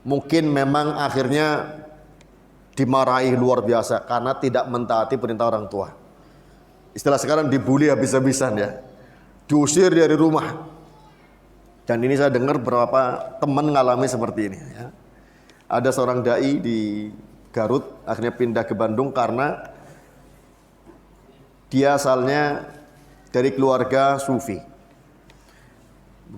A: Mungkin memang akhirnya dimarahi luar biasa karena tidak mentaati perintah orang tua. Istilah sekarang dibully habis-habisan ya, diusir dari rumah. Dan ini saya dengar beberapa teman mengalami seperti ini ya. Ada seorang dai di Garut akhirnya pindah ke Bandung karena dia asalnya dari keluarga sufi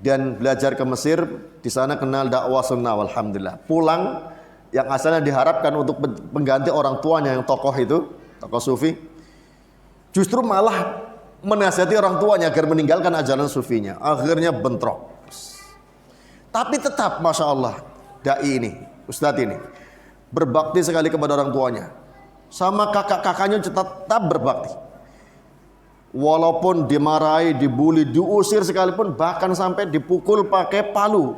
A: dan belajar ke Mesir, di sana kenal dakwah sunnah, alhamdulillah. Pulang yang asalnya diharapkan untuk pengganti orang tuanya yang tokoh itu, tokoh sufi, justru malah menasihati orang tuanya agar meninggalkan ajaran sufinya. Akhirnya bentrok. Tapi tetap Masya Allah, dai ini, ustadz ini berbakti sekali kepada orang tuanya. Sama kakak-kakaknya tetap berbakti. Walaupun dimarahi, dibully, diusir sekalipun, bahkan sampai dipukul pakai palu.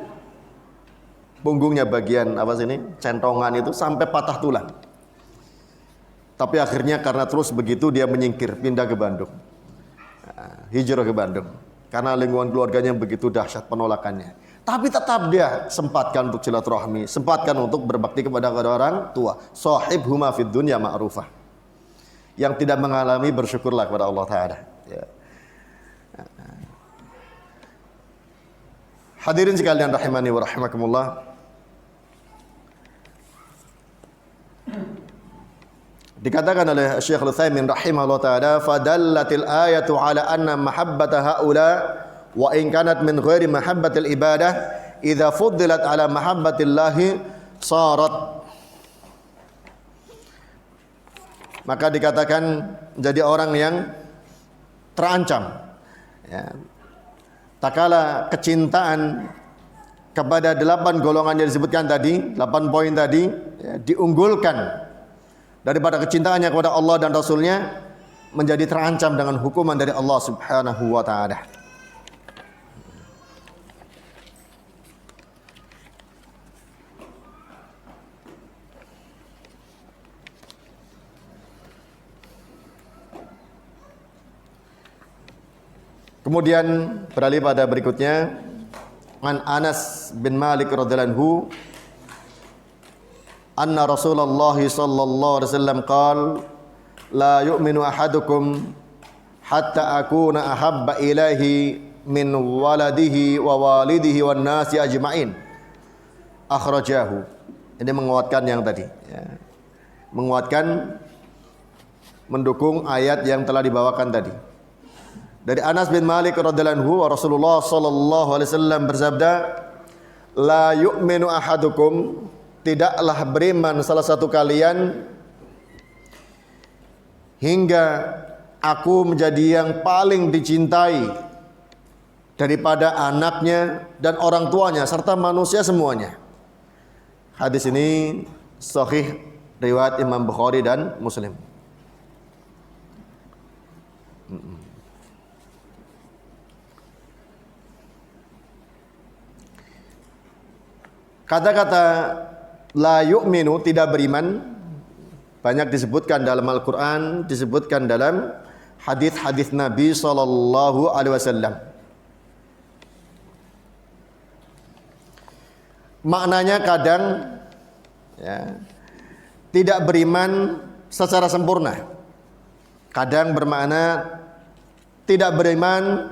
A: punggungnya bagian apa sini, centongan itu sampai patah tulang. Tapi akhirnya karena terus begitu dia menyingkir, pindah ke Bandung. Hijrah ke Bandung. Karena lingkungan keluarganya begitu dahsyat penolakannya. Tapi tetap dia sempatkan untuk silaturahmi, sempatkan untuk berbakti kepada orang tua. Shahibhuma fid dunya ma'rufah. Yang tidak mengalami bersyukurlah kepada Allah Ta'ala. Ya. Hadirin sekalian rahimani wa rahimakumullah. Dikatakan oleh Syekh Al-Utsaimin rahimahullah taala, fadallatil ayatu ala anna mahabbata haula wa in kanat min ghairi mahabbatil ibadah idza fuddilat ala mahabbatillahi sarat. Maka dikatakan menjadi orang yang terancam, ya. Tak kala kecintaan kepada 8 golongan yang disebutkan tadi, 8 poin tadi, ya, diunggulkan daripada kecintaannya kepada Allah dan Rasulnya, menjadi terancam dengan hukuman dari Allah Subhanahu wa ta'ala. Kemudian beralih pada berikutnya, an Anas bin Malik radhiyallahu anhu, anna Rasulullah sallallahu alaihi wasallam qala la yu'minu ahadukum hatta akuna ahabba ilaihi min waladihi wa walidihi wan nasi ajma'in. Akhrajahu. Ini menguatkan yang tadi, ya. Menguatkan, mendukung ayat yang telah dibawakan tadi. Dari Anas bin Malik radhiyallahu anhu, Rasulullah sallallahu alaihi wasallam bersabda, la yu'minu ahadukum, tidaklah beriman salah satu kalian hingga aku menjadi yang paling dicintai daripada anaknya dan orang tuanya serta manusia semuanya. Hadis ini sahih riwayat Imam Bukhari dan Muslim. Kata-kata la yu'minu, tidak beriman, banyak disebutkan dalam Al-Quran, disebutkan dalam hadis-hadis Nabi sallallahu alaihi wasallam. Maknanya kadang, ya, tidak beriman secara sempurna. Kadang bermakna tidak beriman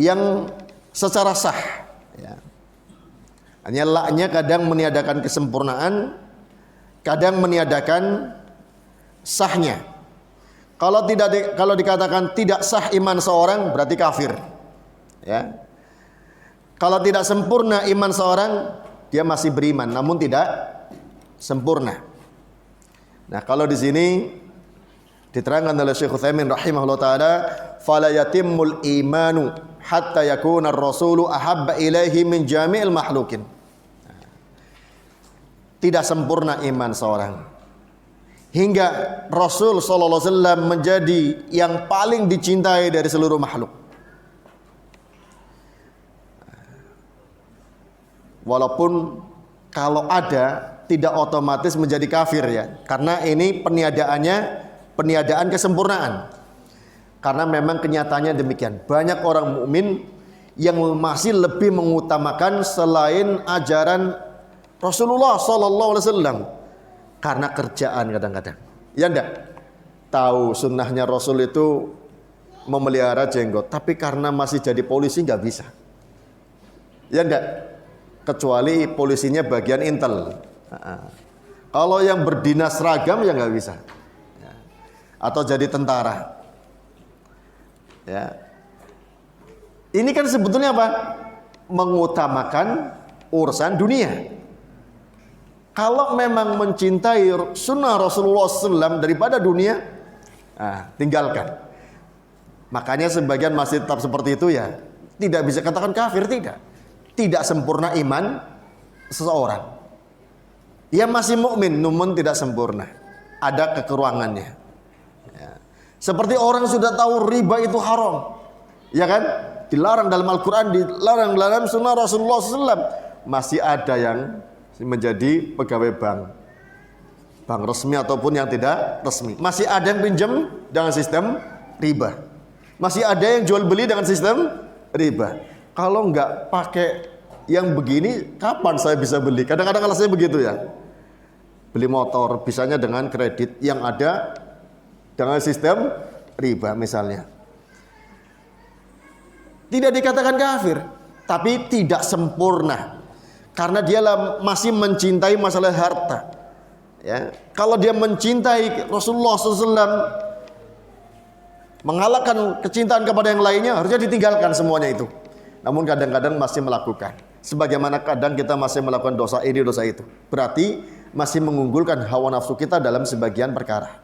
A: yang secara sah, ya. Hanya la-nya kadang meniadakan kesempurnaan, kadang meniadakan sahnya. Kalau dikatakan tidak sah iman seorang, berarti kafir, ya. Kalau tidak sempurna iman seorang, dia masih beriman namun tidak sempurna. Nah, kalau di sini diterangkan oleh Syekh Utsaimin rahimahullah taala, fala yatimmul imanu hatta yakuna ar-rasulu ahabba ilaihi min jami'il makhlukin. Tidak sempurna iman seorang hingga Rasul sallallahu alaihi wasallam menjadi yang paling dicintai dari seluruh makhluk. Walaupun kalau ada tidak otomatis menjadi kafir, ya. Karena ini peniadaan kesempurnaan. Karena memang kenyataannya demikian. Banyak orang mukmin yang masih lebih mengutamakan selain ajaran Rasulullah sallallahu alaihi wasallam karena kerjaan kadang-kadang. Ya enggak? Tahu sunnahnya Rasul itu memelihara jenggot, tapi karena masih jadi polisi enggak bisa. Ya enggak? Kecuali polisinya bagian intel. Kalau yang berdinas seragam ya enggak bisa. Ya. Atau jadi tentara. Ya. Ini kan sebetulnya apa? Mengutamakan urusan dunia. Kalau memang mencintai sunnah Rasulullah SAW daripada dunia, tinggalkan. Makanya sebagian masih tetap seperti itu, ya. Tidak bisa katakan kafir, tidak. Tidak sempurna iman seseorang. Ia masih mukmin, namun tidak sempurna. Ada kekurangannya. Ya. Seperti orang sudah tahu riba itu haram, ya kan? dilarang dalam Al-Quran, dilarang dalam sunnah Rasulullah SAW. Masih ada yang menjadi pegawai bank resmi ataupun yang tidak resmi. Masih ada yang pinjam dengan sistem riba. Masih ada yang jual beli dengan sistem riba. Kalau nggak pakai yang begini, kapan saya bisa beli? Kadang-kadang alasannya begitu ya. Beli motor bisanya dengan kredit yang ada dengan sistem riba misalnya. Tidak dikatakan kafir, tapi tidak sempurna. Karena dia masih mencintai masalah harta. Ya, kalau dia mencintai Rasulullah SAW, mengalahkan kecintaan kepada yang lainnya, harusnya ditinggalkan semuanya itu. Namun kadang-kadang masih melakukan. Sebagaimana kadang kita masih melakukan dosa ini, dosa itu. Berarti masih mengunggulkan hawa nafsu kita dalam sebagian perkara.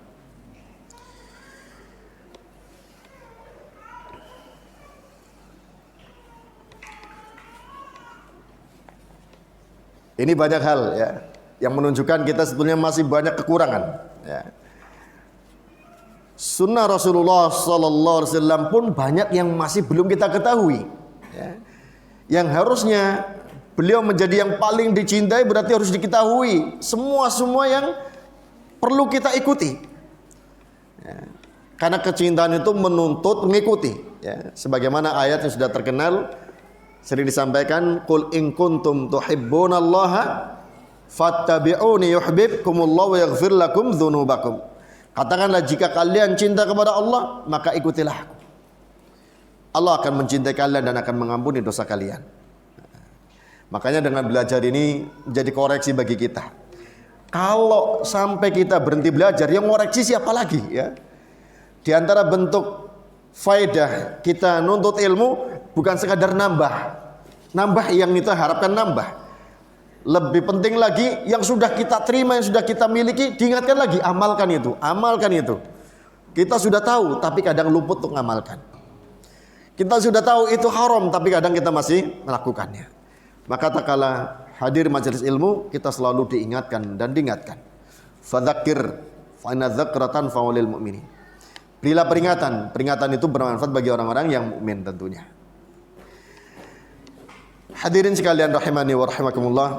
A: Ini banyak hal ya yang menunjukkan kita sebetulnya masih banyak kekurangan. Ya. Sunnah Rasulullah SAW pun banyak yang masih belum kita ketahui. Ya. Yang harusnya beliau menjadi yang paling dicintai berarti harus diketahui semua yang perlu kita ikuti. Ya. Karena kecintaan itu menuntut mengikuti. Ya. Sebagaimana ayat yang sudah terkenal sering disampaikan, qul in kuntum tuhibbunallaha fattabi'uni yuhibbukumullahu wa yaghfir lakum dzunubakum. Katakanlah jika kalian cinta kepada Allah, maka ikutilah aku. Allah akan mencintai kalian dan akan mengampuni dosa kalian. Makanya dengan belajar ini menjadi koreksi bagi kita. Kalau sampai kita berhenti belajar, yang koreksi siapa lagi ya? Di antara bentuk faedah kita nuntut ilmu bukan sekadar nambah yang kita harapkan nambah. Lebih penting lagi yang sudah kita terima, yang sudah kita miliki, diingatkan lagi, amalkan itu. Kita sudah tahu tapi kadang luput untuk mengamalkan. Kita sudah tahu itu haram tapi kadang kita masih melakukannya. Maka tak kala hadir majelis ilmu, kita selalu diingatkan dan diingatkan. Fadzakir fa inna dzakratan fa'ulil mu'minin. Berilah peringatan itu bermanfaat bagi orang-orang yang mukmin tentunya. Hadirin sekalian rahimani wa rahimakumullah.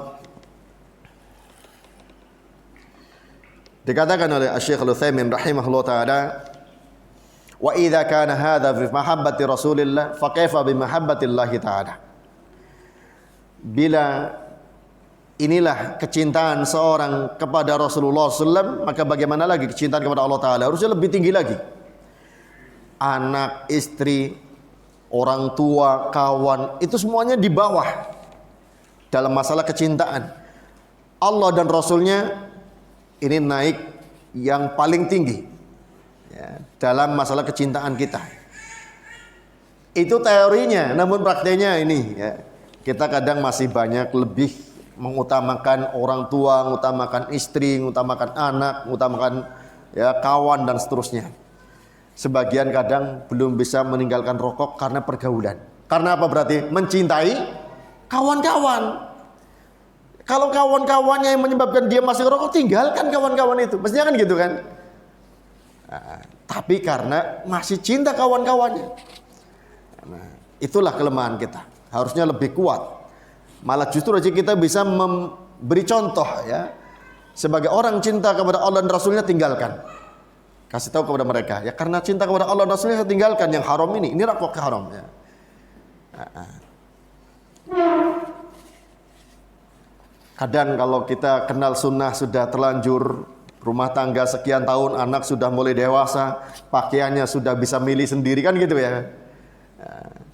A: Dikatakan oleh Syekh Al-Utsaimin rahimahullah taala, wa idza kana hadza fi mahabbati Rasulillah fa kaifa bi mahabbatillah taala. Bila inilah kecintaan seorang kepada Rasulullah SAW, maka bagaimana lagi kecintaan kepada Allah Ta'ala? Harusnya lebih tinggi lagi. Anak, istri, orang tua, kawan, itu semuanya di bawah dalam masalah kecintaan. Allah dan Rasulnya ini naik yang paling tinggi ya, dalam masalah kecintaan kita. Itu teorinya, namun prakteknya ini ya, kita kadang masih banyak lebih mengutamakan orang tua, mengutamakan istri, mengutamakan anak, mengutamakan ya, kawan dan seterusnya. Sebagian kadang belum bisa meninggalkan rokok karena pergaulan. Karena apa berarti? Mencintai kawan-kawan. Kalau kawan-kawannya yang menyebabkan dia masih rokok, tinggalkan kawan-kawan itu. Mestinya kan gitu kan? Nah, tapi karena masih cinta kawan-kawannya. Nah, itulah kelemahan kita. Harusnya lebih kuat. Malah justru aja kita bisa memberi contoh ya. Sebagai orang cinta kepada Allah dan Rasulnya, tinggalkan. Kasih tahu kepada mereka ya, karena cinta kepada Allah dan Rasulnya saya tinggalkan yang haram ini rokok haram ya. Kadang kalau kita kenal sunnah sudah terlanjur rumah tangga sekian tahun, anak sudah mulai dewasa, pakaiannya sudah bisa milih sendiri kan gitu ya.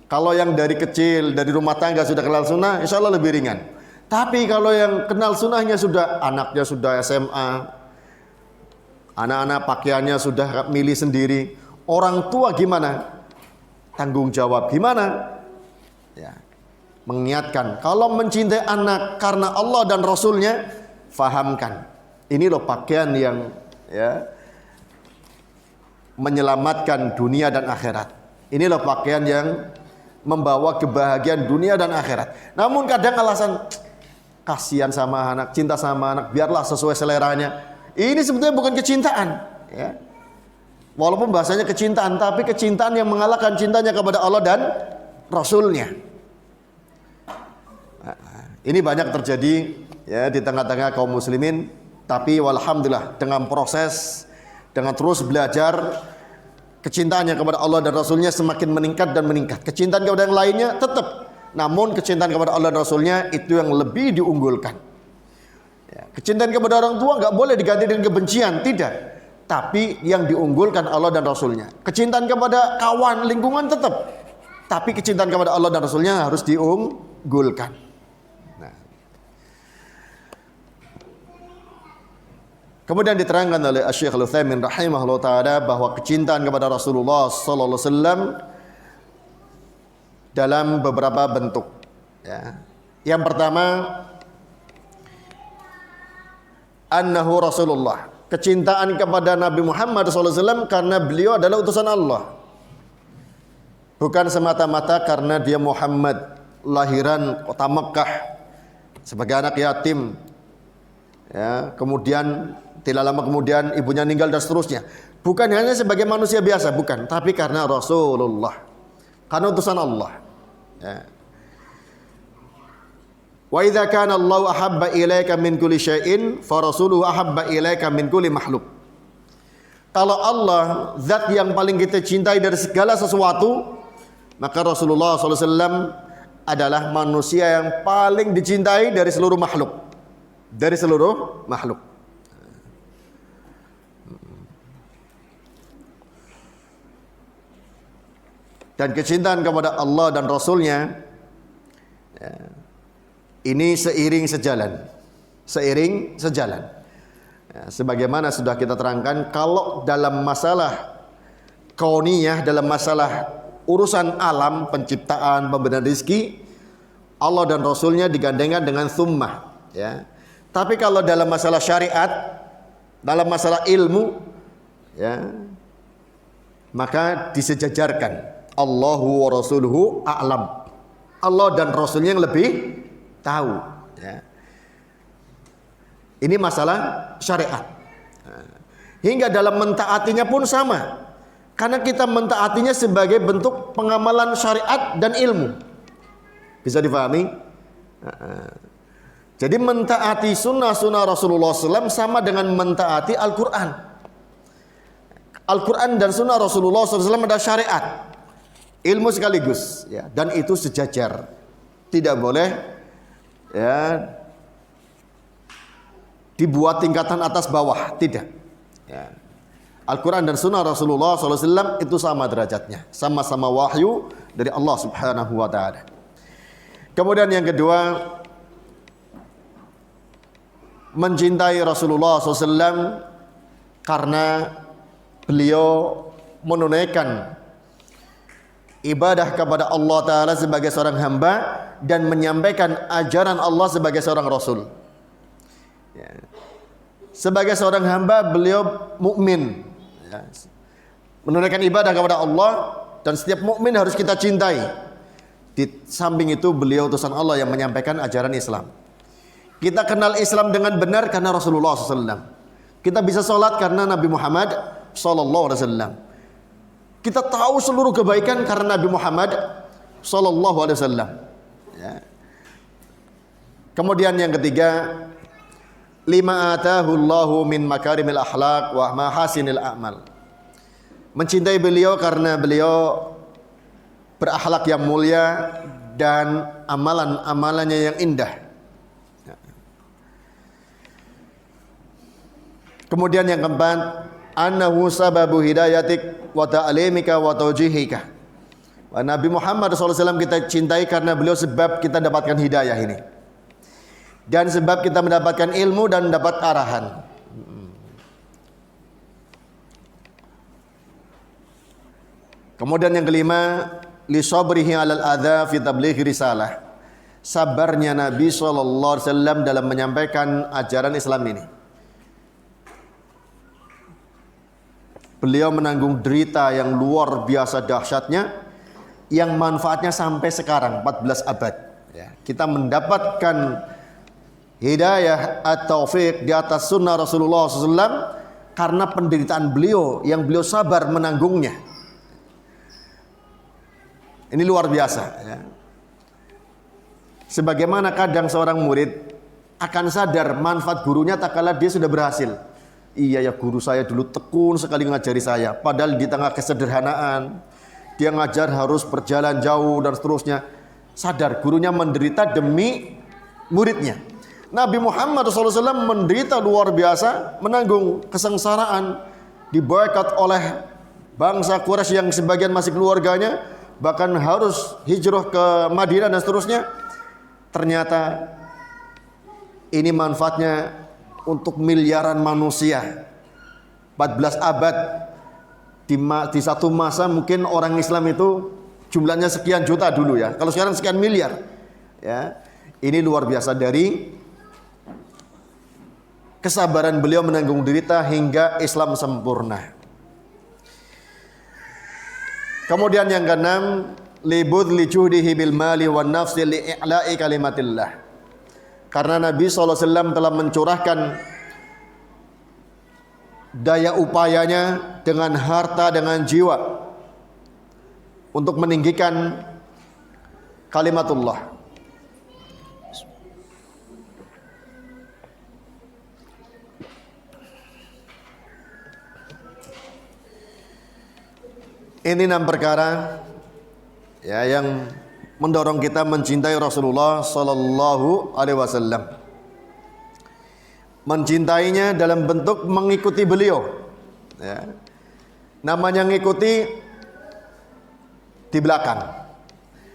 A: Kalau yang dari kecil dari rumah tangga sudah kenal sunnah, insya Allah lebih ringan. Tapi kalau yang kenal sunnahnya sudah anaknya sudah SMA, anak-anak pakaiannya sudah milih sendiri, orang tua gimana? Tanggung jawab gimana? Ya, mengingatkan. Kalau mencintai anak karena Allah dan Rasulnya, fahamkan. Ini loh pakaian yang ya, menyelamatkan dunia dan akhirat. Ini loh pakaian yang membawa kebahagiaan dunia dan akhirat. Namun kadang alasan kasihan sama anak, cinta sama anak, biarlah sesuai seleranya. Ini sebetulnya bukan kecintaan ya. Walaupun bahasanya kecintaan, tapi kecintaan yang mengalahkan cintanya kepada Allah dan Rasulnya. Ini banyak terjadi ya di tengah-tengah kaum muslimin, tapi walhamdulillah dengan proses, dengan terus belajar, kecintaannya kepada Allah dan Rasulnya semakin meningkat dan meningkat. Kecintaan kepada yang lainnya tetap, namun kecintaan kepada Allah dan Rasulnya itu yang lebih diunggulkan. Ya, kecintaan kepada orang tua nggak boleh diganti dengan kebencian, tidak. Tapi yang diunggulkan Allah dan Rasulnya. Kecintaan kepada kawan, lingkungan tetap, tapi kecintaan kepada Allah dan Rasulnya harus diunggulkan. Kemudian diterangkan oleh Syekh Al-Utsaimin rahimahullah taala bahwa kecintaan kepada Rasulullah sallallahu alaihi wasallam dalam beberapa bentuk ya. Yang pertama, annahu Rasulullah, kecintaan kepada Nabi Muhammad sallallahu alaihi wasallam karena beliau adalah utusan Allah. Bukan semata-mata karena dia Muhammad, lahiran kota Mekah sebagai anak yatim. Ya, kemudian tidak lama kemudian ibunya meninggal dan seterusnya. Bukan hanya sebagai manusia biasa, bukan, tapi karena Rasulullah, karena utusan Allah. Ya. Wa idza kana Allahu ahabba ilaika min kulli syai'in fa rasuluhu ahabba ilaika min kulli makhluk. Kalau Allah zat yang paling kita cintai dari segala sesuatu, maka Rasulullah SAW adalah manusia yang paling dicintai dari seluruh makhluk. Dari seluruh makhluk. Dan kecintaan kepada Allah dan Rasulnya ya, ini seiring sejalan ya, sebagaimana sudah kita terangkan, kalau dalam masalah kauniyah, dalam masalah urusan alam, penciptaan, pemberian rezeki, Allah dan Rasulnya digandengkan dengan summah ya. Tapi kalau dalam masalah syariat, dalam masalah ilmu ya, maka disejajarkan Allahu wa rasuluhu a'lam. Allah dan Rasulnya yang lebih tahu ya. Ini masalah syariat. Hingga dalam mentaatinya pun sama, karena kita mentaatinya sebagai bentuk pengamalan syariat dan ilmu. Bisa difahami? Jadi mentaati sunnah-sunnah Rasulullah SAW sama dengan mentaati Al-Quran. Al-Quran dan sunnah Rasulullah SAW adalah syariat, ilmu sekaligus ya, dan itu sejajar, tidak boleh ya dibuat tingkatan atas bawah, tidak ya. Al-Quran dan sunnah Rasulullah SAW itu sama derajatnya, sama-sama wahyu dari Allah Subhanahu wa ta'ala. Kemudian yang kedua, mencintai Rasulullah SAW karena beliau menunaikan ibadah kepada Allah Ta'ala sebagai seorang hamba dan menyampaikan ajaran Allah sebagai seorang Rasul ya. Sebagai seorang hamba beliau mukmin ya, menunaikan ibadah kepada Allah, dan setiap mukmin harus kita cintai. Di samping itu beliau utusan Allah yang menyampaikan ajaran Islam. Kita kenal Islam dengan benar karena Rasulullah SAW. Kita bisa sholat karena Nabi Muhammad SAW. Kita tahu seluruh kebaikan karena Nabi Muhammad SAW ya. Kemudian yang ketiga, lima atahu Allahu min makarimil akhlaq wa mahasinil a'mal. Mencintai beliau karena beliau berakhlak yang mulia dan amalan-amalannya yang indah. Kemudian yang keempat, annahu sababu hidayatik wa ta'limika wa tawjihika. Nabi Muhammad SAW kita cintai karena beliau sebab kita dapatkan hidayah ini, dan sebab kita mendapatkan ilmu dan mendapat arahan. Kemudian yang kelima, li sabrihi 'alal adza fi tablighi risalah. Sabarnya Nabi SAW dalam menyampaikan ajaran Islam ini. Beliau menanggung derita yang luar biasa dahsyatnya, yang manfaatnya sampai sekarang 14 abad ya. Kita mendapatkan hidayah at-taufiq di atas sunnah Rasulullah SAW karena penderitaan beliau yang beliau sabar menanggungnya Ini luar biasa ya. Sebagaimana kadang seorang murid akan sadar manfaat gurunya tak kala dia sudah berhasil. Iya ya, guru saya dulu tekun sekali ngajari saya, padahal di tengah kesederhanaan dia ngajar harus berjalan jauh dan seterusnya. Sadar gurunya menderita demi muridnya. Nabi Muhammad SAW menderita luar biasa, menanggung kesengsaraan, diboykot oleh bangsa Quraisy yang sebagian masih keluarganya, bahkan harus hijrah ke Madinah dan seterusnya. Ternyata ini manfaatnya untuk miliaran manusia. 14 abad di satu masa mungkin orang Islam itu jumlahnya sekian juta dulu ya. Kalau sekarang sekian miliar. Ya. Ini luar biasa dari kesabaran beliau menanggung derita hingga Islam sempurna. Kemudian yang keenam, libudli juhdihi bil mali wan nafsi li'i'la'i kalimatillah. Karena Nabi SAW telah mencurahkan daya upayanya dengan harta, dengan jiwa untuk meninggikan kalimatullah. Ini 6 perkara ya yang mendorong kita mencintai Rasulullah sallallahu alaihi wasallam. Mencintainya dalam bentuk mengikuti beliau. Ya. Namanya ngikuti di belakang.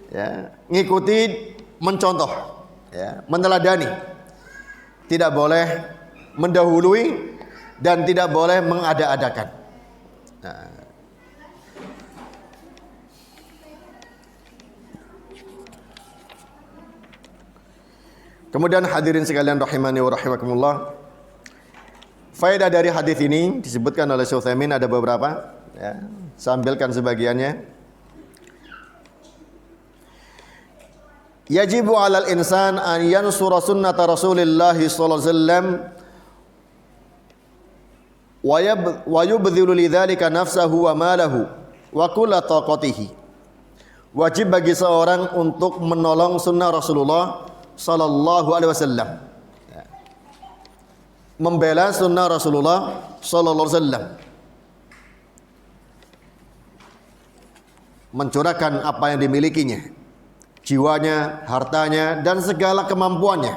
A: Ya, ngikuti mencontoh, ya, meneladani. Tidak boleh mendahului dan tidak boleh mengada-adakan. Nah. Kemudian hadirin sekalian rahimani wa rahimakumullah. Faedah dari hadis ini disebutkan oleh Syekh Utsaimin ada beberapa, ya. Saya ambilkan sebagiannya. Yajibu 'alal insan an yansura sunnata Rasulillah sallallahu alaihi wasallam wa yubdhilu lidzalika nafsahu wa malahu wa kulla taqatihi. Wajib bagi seorang untuk menolong sunnah Rasulullah sallallahu alaihi wasallam, membela sunnah Rasulullah sallallahu alaihi wasallam, mencurahkan apa yang dimilikinya, jiwanya, hartanya dan segala kemampuannya.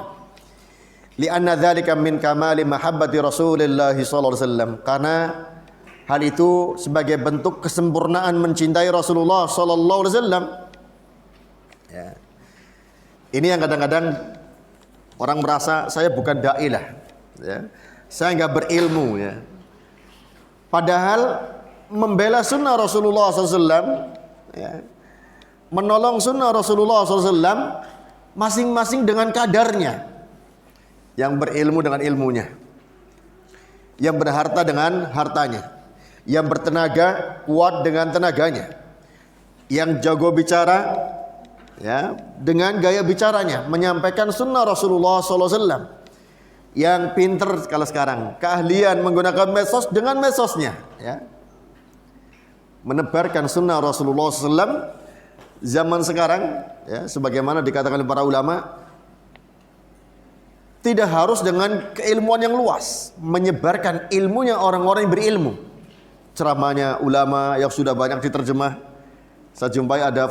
A: Li'anna dzalika min kamali mahabbati Rasulillah sallallahu alaihi wasallam, karena hal itu sebagai bentuk kesempurnaan mencintai Rasulullah sallallahu alaihi wasallam. Ya. Ini yang kadang-kadang orang merasa saya bukan dai lah, ya. Saya enggak berilmu, ya. Padahal membela sunnah Rasulullah SAW, ya, menolong sunnah Rasulullah SAW masing-masing dengan kadarnya. Yang berilmu dengan ilmunya, yang berharta dengan hartanya, yang bertenaga kuat dengan tenaganya, yang jago bicara, ya, dengan gaya bicaranya menyampaikan sunnah Rasulullah SAW, yang pinter kalau sekarang keahlian menggunakan medsos dengan medsosnya, ya, menebarkan sunnah Rasulullah SAW zaman sekarang, ya, sebagaimana dikatakan oleh para ulama, tidak harus dengan keilmuan yang luas, menyebarkan ilmunya orang-orang yang berilmu, ceramahnya ulama yang sudah banyak diterjemah. Saya jumpai ada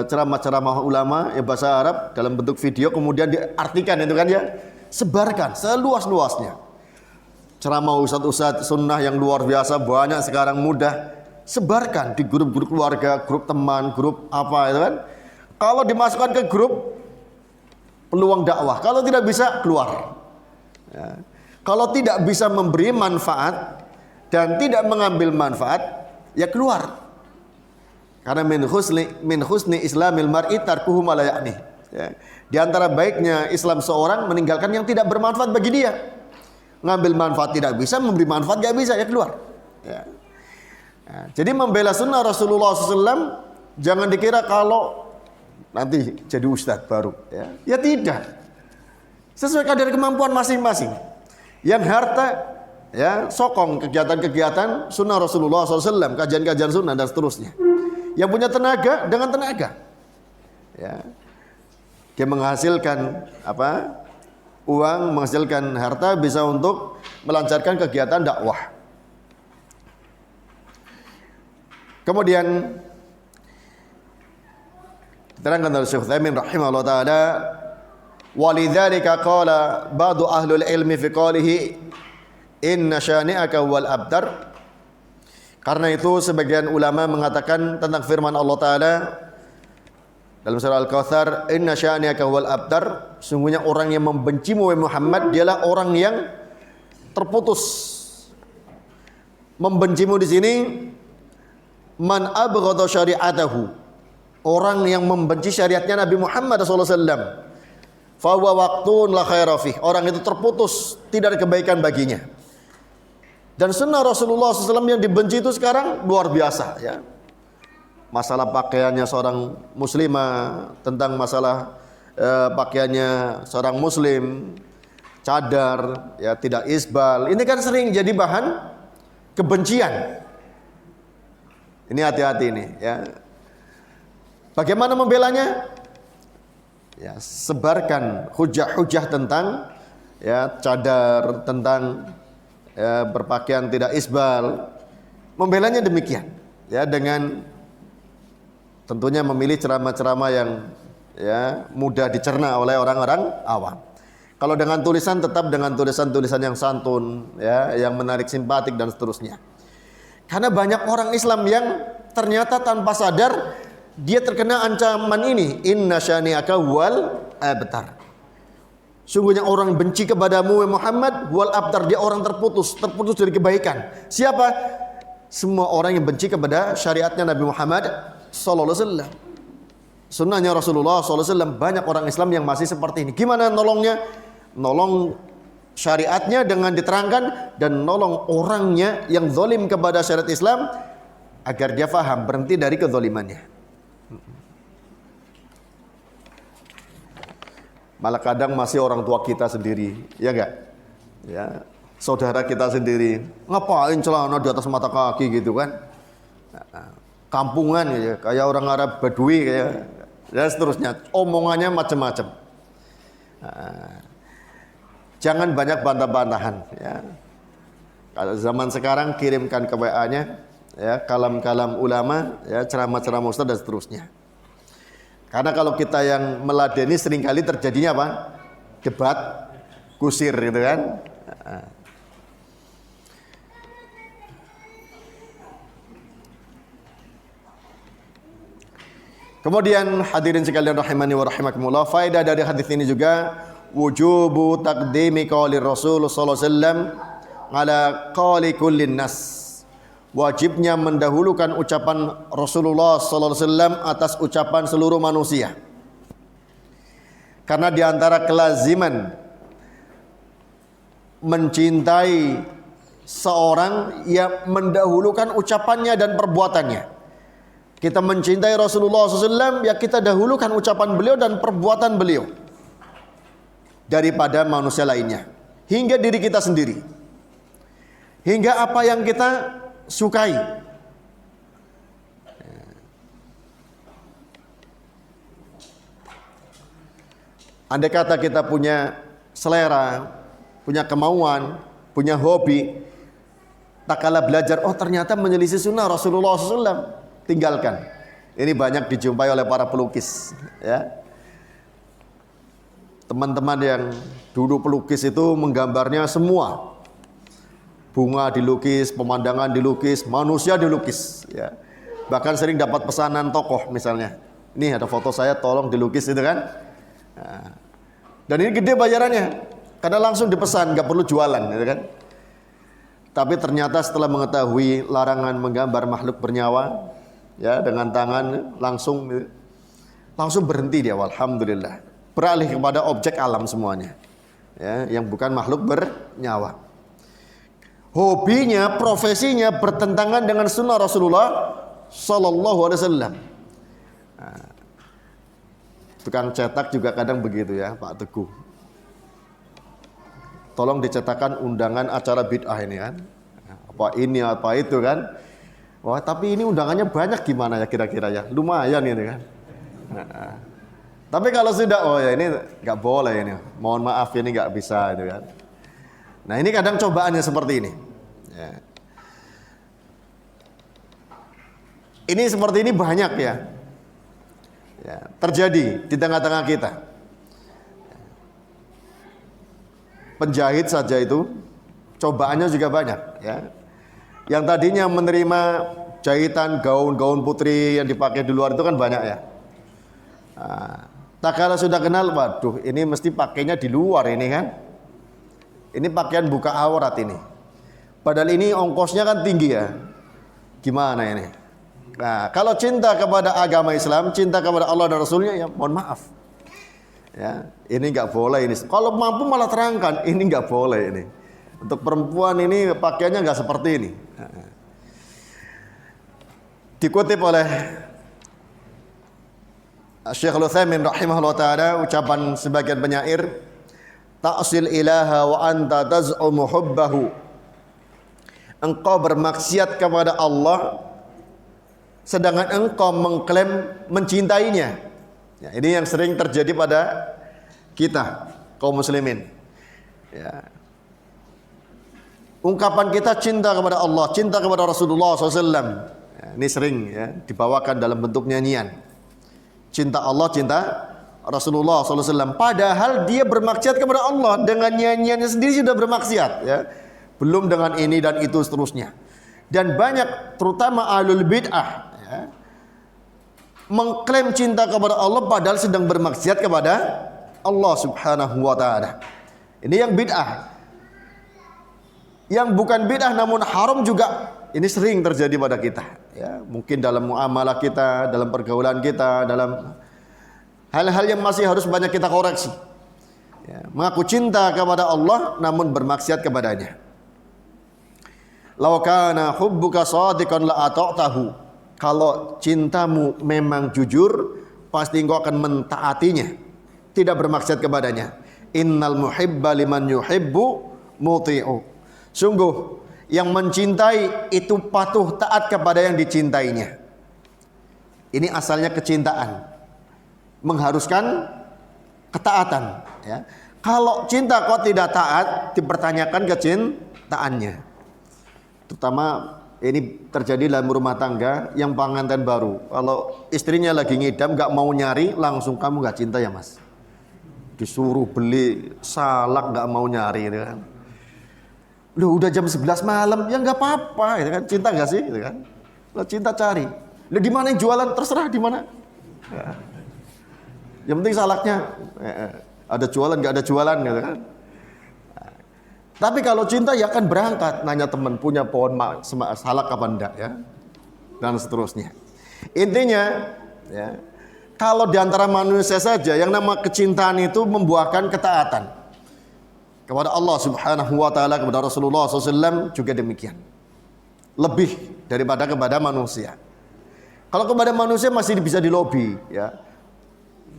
A: ceramah-ceramah ulama yang bahasa Arab dalam bentuk video kemudian diartikan, itu kan, ya, sebarkan seluas-luasnya. Ceramah ustadz-ustadz sunnah yang luar biasa banyak sekarang, mudah, sebarkan di grup-grup keluarga, grup teman, grup apa, itu kan. Kalau dimasukkan ke grup, peluang dakwah. Kalau tidak bisa, keluar, ya. Kalau tidak bisa memberi manfaat dan tidak mengambil manfaat, ya keluar. Karena min husni islamil mar'i tarkuhu ma la ya'ni. Ya. Di antara baiknya Islam seorang meninggalkan yang tidak bermanfaat bagi dia. Ngambil manfaat tidak bisa, memberi manfaat tidak bisa, ya keluar. Ya. Nah, jadi membela sunnah Rasulullah SAW jangan dikira kalau nanti jadi ustadz baru. Ya, ya tidak. Sesuai kadar kemampuan masing-masing. Yang harta, ya, sokong kegiatan-kegiatan sunnah Rasulullah SAW, kajian-kajian sunnah dan seterusnya. yang punya tenaga dengan tenaga. Ya. Dia menghasilkan apa? Uang, menghasilkan harta bisa untuk melancarkan kegiatan dakwah. Kemudian diterangkan oleh Syekh Utsaimin rahimahullah taala, walidzalika qala ba'du ahlul ilmi fi qalihi inna syani'aka wal abtar. Karena itu sebagian ulama mengatakan tentang firman Allah taala dalam surah Al-Kautsar, inna syani'aka wal abtar, sungguhnya orang yang membencimu wahai Muhammad dialah orang yang terputus. Membencimu di sini man abghadha syari'atahu, orang yang membenci syariatnya Nabi Muhammad sallallahu alaihi wasallam, fa huwa waqtun la khaira fih, orang itu terputus, tidak ada kebaikan baginya. Dan sunnah Rasulullah SAW yang dibenci itu sekarang luar biasa, ya. Masalah pakaiannya seorang muslimah, tentang masalah pakaiannya seorang muslim, cadar, ya, tidak isbal. Ini kan sering jadi bahan kebencian. Ini hati-hati ini, ya. Bagaimana membelanya? Ya, sebarkan hujah-hujah tentang ya cadar, tentang ya, berpakaian tidak isbal. Membelanya demikian, ya, dengan tentunya memilih ceramah-ceramah yang ya mudah dicerna oleh orang-orang awam. Kalau dengan tulisan, tetap dengan tulisan-tulisan yang santun, ya, yang menarik simpatik dan seterusnya. Karena banyak orang Islam yang ternyata tanpa sadar dia terkena ancaman ini, inna syani'aka wal abtar. Sungguhnya orang benci kepadamu Muhammad wal abtar, dia orang terputus dari kebaikan. Siapa? Semua orang yang benci kepada syariatnya Nabi Muhammad sallallahu alaihi wasallam. Sunnahnya Rasulullah sallallahu alaihi wasallam. Banyak orang Islam yang masih seperti ini. Gimana nolongnya? Nolong syariatnya dengan diterangkan, dan nolong orangnya yang zalim kepada syariat Islam agar dia faham, berhenti dari kezalimannya. Malah kadang masih orang tua kita sendiri, ya enggak? Ya, saudara kita sendiri, ngapain celana di atas mata kaki gitu kan? Kampungan ya, kayak orang Arab Badui kayak, dan seterusnya. Omongannya macam-macam. Jangan banyak bantah-bantahan, ya. Kalau zaman sekarang kirimkan ke WA-nya, ya, kalam-kalam ulama, ya, ceramah-ceramah ustaz dan seterusnya. Karena kalau kita yang meladeni seringkali terjadinya apa? Debat kusir gitu kan. Kemudian hadirin sekalian rahimani wa rahimakumullah, faedah dari hadis ini juga wujubu taqdimi qaulir Rasul sallallahu alaihi wasallam ala qauli kullin nas. Wajibnya mendahulukan ucapan Rasulullah sallallahu alaihi wasallam atas ucapan seluruh manusia. Karena di antara kelaziman mencintai seorang yang mendahulukan ucapannya dan perbuatannya. Kita mencintai Rasulullah SAW, ya kita dahulukan ucapan beliau dan perbuatan beliau daripada manusia lainnya, hingga diri kita sendiri, hingga apa yang kita sukai. Andai kata kita punya selera, punya kemauan, punya hobi, tak kalah belajar, oh ternyata menyelisih sunnah Rasulullah SAW, tinggalkan. Ini banyak dijumpai oleh para pelukis, ya. Teman-teman yang dulu pelukis itu menggambarnya semua. Bunga dilukis, pemandangan dilukis, manusia dilukis, ya. Bahkan sering dapat pesanan tokoh misalnya. Ini ada foto saya, tolong dilukis itu kan. Nah, dan ini gede bayarannya, karena langsung dipesan, nggak perlu jualan, gitu kan. Tapi ternyata setelah mengetahui larangan menggambar makhluk bernyawa, ya, dengan tangan langsung berhenti dia, alhamdulillah, beralih kepada objek alam semuanya, ya, yang bukan makhluk bernyawa. Hobinya, profesinya bertentangan dengan sunnah Rasulullah sallallahu alaihi wasallam. Nah, tukang cetak juga kadang begitu ya, Pak Teguh. Tolong dicetakkan undangan acara bid'ah ini kan, apa ini apa itu kan. Wah, tapi ini undangannya banyak gimana ya kira-kira ya? Lumayan ini kan. Tapi kalau sudah, oh ya ini nggak boleh ini. Mohon maaf ini nggak bisa itu kan. Nah ini kadang cobaannya seperti ini. Ya. Ini seperti ini banyak ya. Ya, terjadi di tengah-tengah kita. Penjahit saja itu cobaannya juga banyak ya. Yang tadinya menerima jahitan gaun-gaun putri yang dipakai di luar itu kan banyak ya. Nah, tak kala sudah kenal, waduh ini mesti pakainya di luar ini kan. Ini pakaian buka aurat ini. Padahal ini ongkosnya kan tinggi ya. Gimana ini? Nah, kalau cinta kepada agama Islam, cinta kepada Allah dan Rasulnya, ya mohon maaf. Ya, ini nggak boleh ini. Kalau mampu malah terangkan, ini nggak boleh ini. Untuk perempuan ini pakaiannya nggak seperti ini. Dikutip oleh Syekh Al-Utsaimin rahimahullah taala ucapan sebagian penyair, ta'sil ilaha wa anta taz'umu hubbahu. Engkau bermaksiat kepada Allah sedangkan engkau mengklaim mencintainya. Ya, ini yang sering terjadi pada kita kaum muslimin. Ya. Ungkapan kita cinta kepada Allah, cinta kepada Rasulullah SAW. Ya, ini sering ya dibawakan dalam bentuk nyanyian. Cinta Allah, cinta Rasulullah SAW. Padahal dia bermaksiat kepada Allah dengan nyanyiannya sendiri sudah bermaksiat. Ya. Belum dengan ini dan itu seterusnya. Dan banyak terutama ahlul bid'ah ya, mengklaim cinta kepada Allah padahal sedang bermaksiat kepada Allah Subhanahu wa taala. Ini yang bid'ah. Yang bukan bid'ah namun haram juga ini sering terjadi pada kita ya, mungkin dalam muamalah kita, dalam pergaulan kita, dalam hal-hal yang masih harus banyak kita koreksi ya, mengaku cinta kepada Allah namun bermaksiat kepadanya. Law kana hubbuka shadiqan la ata'tahu. Kalau cintamu memang jujur, pasti engkau akan mentaatinya, tidak bermaksiat kepadanya. Innal muhibba liman yuhibbu muti'u. Sungguh yang mencintai itu patuh taat kepada yang dicintainya. Ini asalnya kecintaan, mengharuskan ketaatan ya. Kalau cinta kok tidak taat, dipertanyakan kecintaannya. Terutama ini terjadi dalam rumah tangga yang pengantin baru. Kalau istrinya lagi ngidam gak mau nyari, langsung kamu gak cinta ya mas. Disuruh beli salak gak mau nyari gitu kan. Loh udah jam 11 malam, ya gak apa-apa gitu kan. Cinta gak sih gitu kan. Loh, cinta cari. Loh di mana yang jualan terserah di mana. Ya. Yang penting salaknya ada jualan gak ada jualan gitu kan. Tapi kalau cinta ya akan berangkat nanya teman punya pohon salak apa enggak ya, dan seterusnya. Intinya ya, kalau diantara manusia saja yang nama kecintaan itu membuahkan ketaatan kepada Allah Subhanahu wa taala, kepada Rasulullah SAW juga demikian. Lebih daripada kepada manusia. Kalau kepada manusia masih bisa dilobi ya.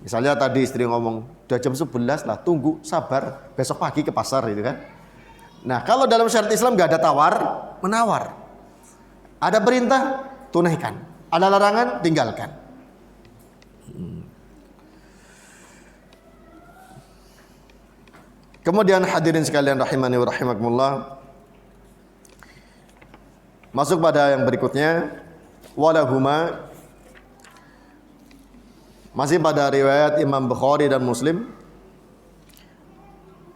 A: Misalnya tadi istri ngomong, udah jam 11 lah, tunggu, sabar, besok pagi ke pasar gitu kan. Nah kalau dalam syariat Islam gak ada tawar menawar. Ada perintah tunaikan, ada larangan tinggalkan. Kemudian hadirin sekalian rahimani wa rahimakumullah, masuk pada yang berikutnya, walahuma, masih pada riwayat Imam Bukhari dan Muslim,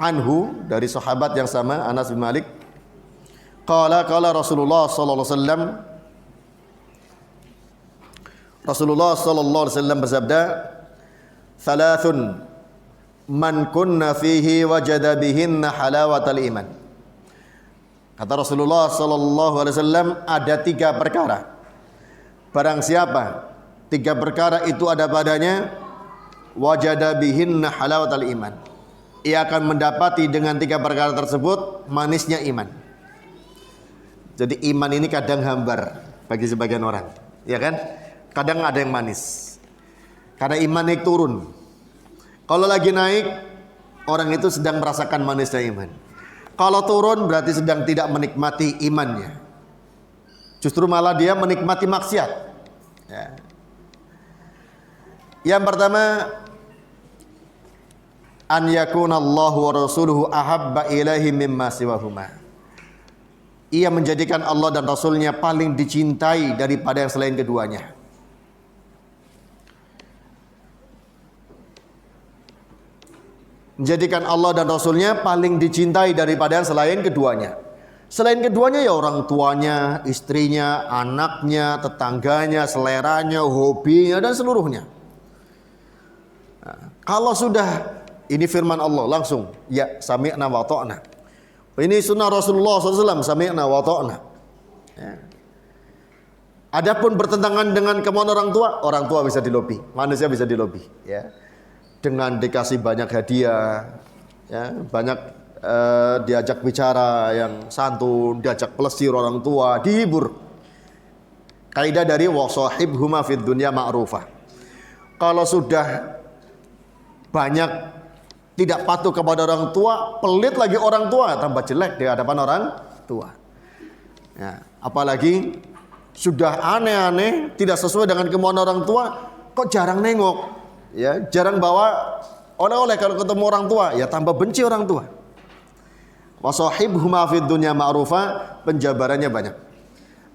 A: anhu dari sahabat yang sama Anas bin Malik, qala Rasulullah sallallahu alaihi wasallam, Rasulullah sallallahu alaihi wasallam bersabda, thalathun man kunna fihi wajada bihinna halawatal iman. Kata Rasulullah sallallahu alaihi wasallam, ada 3 perkara. Barang siapa 3 perkara itu ada padanya, wajada bihinna halawatal iman, ia akan mendapati dengan 3 perkara tersebut manisnya iman. Jadi iman ini kadang hambar bagi sebagian orang, ya kan? Kadang ada yang manis. Karena iman naik turun. Kalau lagi naik, orang itu sedang merasakan manisnya iman. Kalau turun berarti sedang tidak menikmati imannya. Justru malah dia menikmati maksiat. Ya. Yang pertama, an yakunallahu wa rasuluhu ahabba ilaihi mimma siwahuma. Ia menjadikan Allah dan Rasulnya paling dicintai daripada yang selain keduanya. Menjadikan Allah dan Rasulnya paling dicintai daripada yang selain keduanya. Selain keduanya ya orang tuanya, istrinya, anaknya, tetangganya, seleranya, hobinya, dan seluruhnya. Nah, kalau sudah, ini firman Allah langsung, ya sami'na wa ta'na. Ini sunnah Rasulullah SAW, sami'na wa ta'na. Ya. Adapun bertentangan dengan kemauan orang tua bisa dilobi, manusia bisa dilobi. Ya. Dengan dikasih banyak hadiah, ya, banyak diajak bicara yang santun, diajak plesir orang tua, dihibur. Kaidah dari wasahibhuma fid dunya ma'rufah. Kalau sudah banyak tidak patuh kepada orang tua, pelit lagi orang tua, tambah jelek di hadapan orang tua. Ya, apalagi sudah aneh-aneh, tidak sesuai dengan kemauan orang tua, kok jarang nengok, ya, jarang bawa oleh-oleh kalau ketemu orang tua, ya tambah benci orang tua. Wasahibhuma fid dunya ma'rufa, penjabarannya banyak.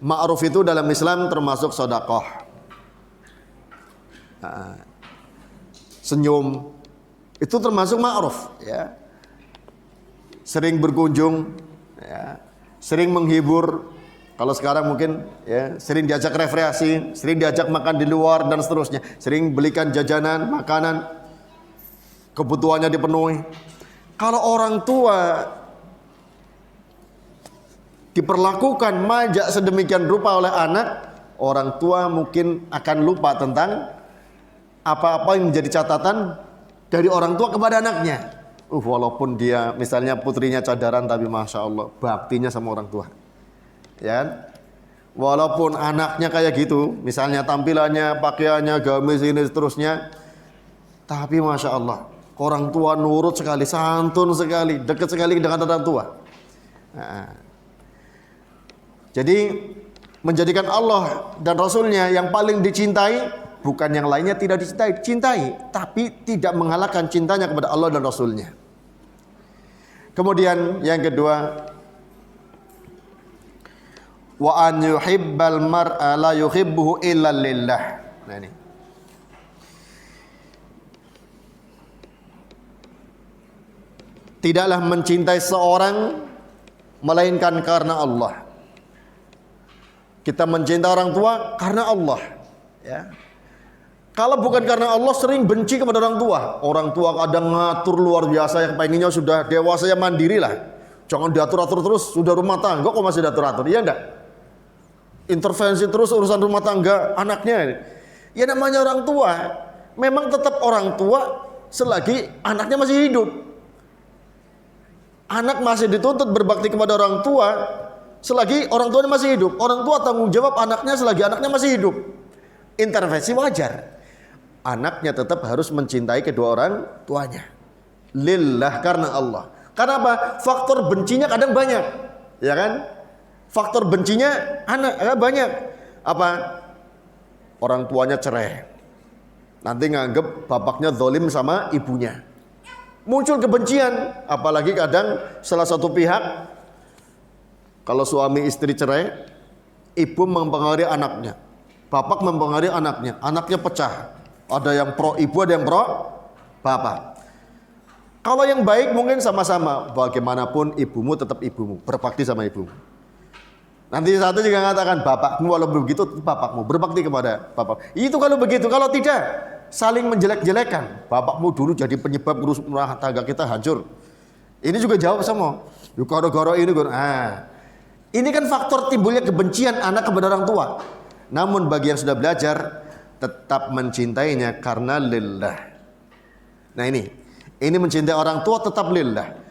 A: Ma'ruf itu dalam Islam termasuk sedekah. Senyum itu termasuk ma'ruf, ya. Sering berkunjung, ya. Sering menghibur. Kalau sekarang mungkin, ya, sering diajak rekreasi, sering diajak makan di luar dan seterusnya. Sering belikan jajanan, makanan, kebutuhannya dipenuhi. Kalau orang tua diperlakukan majak sedemikian rupa oleh anak, orang tua mungkin akan lupa tentang apa-apa yang menjadi catatan dari orang tua kepada anaknya. Walaupun dia misalnya putrinya cadaran, tapi masya Allah baktinya sama orang tua. Ya, walaupun anaknya kayak gitu, misalnya tampilannya, pakaiannya, gamis ini seterusnya, tapi masya Allah orang tua nurut sekali, santun sekali, dekat sekali dengan orang tua. Nah, jadi menjadikan Allah dan Rasulnya yang paling dicintai, bukan yang lainnya tidak cintai, tapi tidak mengalahkan cintanya kepada Allah dan Rasulnya. Kemudian yang kedua, wa an yuhibbal mar'a la yuhibbuhu illa lillah. Nah ini, tidaklah mencintai seorang melainkan karena Allah. Kita mencintai orang tua karena Allah, ya. Kalau bukan karena Allah, sering benci kepada orang tua. Orang tua kadang ngatur luar biasa, yang pengennya sudah dewasa ya mandiri lah. Jangan diatur-atur terus, sudah rumah tangga kok masih diatur-atur, iya enggak? Intervensi terus urusan rumah tangga anaknya. Ya namanya orang tua, memang tetap orang tua selagi anaknya masih hidup. Anak masih dituntut berbakti kepada orang tua selagi orang tuanya masih hidup. Orang tua tanggung jawab anaknya selagi anaknya masih hidup. Intervensi wajar. Anaknya tetap harus mencintai kedua orang tuanya. Lillah, karena Allah. Karena apa? Faktor bencinya kadang banyak, ya kan? Faktor bencinya anak banyak. Apa? Orang tuanya cerai. Nanti nganggep bapaknya zalim sama ibunya. Muncul kebencian, apalagi kadang salah satu pihak, kalau suami istri cerai, ibu mempengaruhi anaknya, bapak mempengaruhi anaknya, anaknya pecah. Ada yang pro ibu, ada yang pro bapak. Kalau yang baik mungkin sama-sama, bagaimanapun ibumu tetap ibumu, berbakti sama ibumu. Nanti satu juga mengatakan, bapakmu walau begitu bapakmu, berbakti kepada bapak. Itu kalau begitu. Kalau tidak, saling menjelek-jelekan. Bapakmu dulu jadi penyebab rumah tangga kita hancur. Ini juga jawab sama, gara-gara ini. Ini kan faktor timbulnya kebencian anak kepada orang tua. Namun bagi yang sudah belajar, tetap mencintainya karena lillah. Nah ini mencintai orang tua tetap lillah.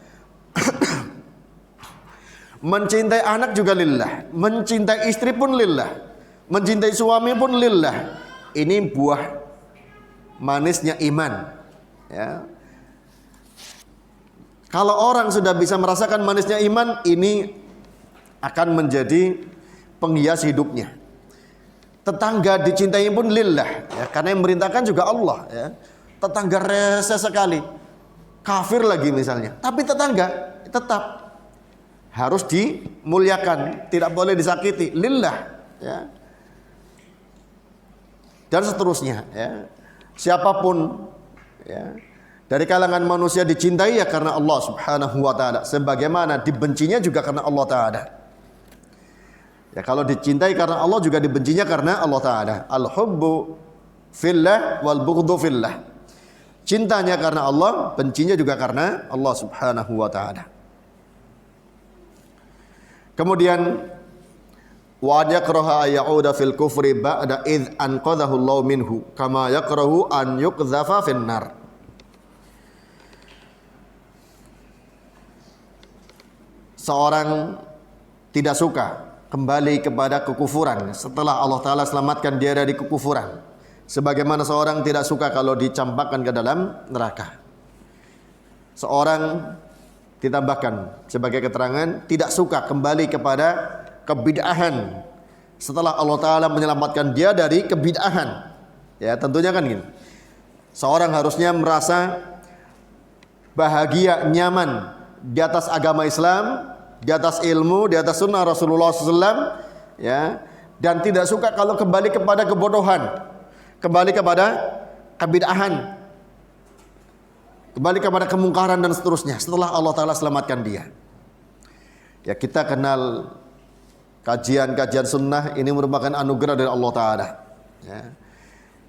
A: Mencintai anak juga lillah, mencintai istri pun lillah, mencintai suami pun lillah. Ini buah manisnya iman, ya. Kalau orang sudah bisa merasakan manisnya iman, ini akan menjadi penghias hidupnya. Tetangga dicintai pun lillah, ya, karena yang merintahkan juga Allah, ya. Tetangga rese sekali, kafir lagi misalnya, tapi tetangga tetap harus dimuliakan, tidak boleh disakiti, lillah, ya. Dan seterusnya, ya. Siapapun, ya, dari kalangan manusia dicintai ya karena Allah Subhanahu wa taala, sebagaimana dibencinya juga karena Allah taala. Ya, kalau dicintai karena Allah juga dibencinya karena Allah taala. Al-hubbu fillah wal bughdhu fillah. Cintanya karena Allah, bencinya juga karena Allah Subhanahu wa taala. Kemudian wa yakraha ya'uda fil kufri ba'da id anqadhahu Allah minhu kama yakrahu an yuqdhafa fin nar. Seorang tidak suka kembali kepada kekufuran setelah Allah Ta'ala selamatkan dia dari kekufuran, sebagaimana seorang tidak suka kalau dicampakkan ke dalam neraka. Seorang ditambahkan sebagai keterangan tidak suka kembali kepada kebid'ahan setelah Allah Ta'ala menyelamatkan dia dari kebid'ahan. Ya, tentunya kan gini, seorang harusnya merasa bahagia, nyaman di atas agama Islam, di atas ilmu, di atas sunnah Rasulullah SAW, ya, dan tidak suka kalau kembali kepada kebodohan, kembali kepada kebid'ahan, kembali kepada kemungkaran dan seterusnya setelah Allah Ta'ala selamatkan dia. Ya, kita kenal kajian-kajian sunnah ini merupakan anugerah dari Allah Ta'ala, ya.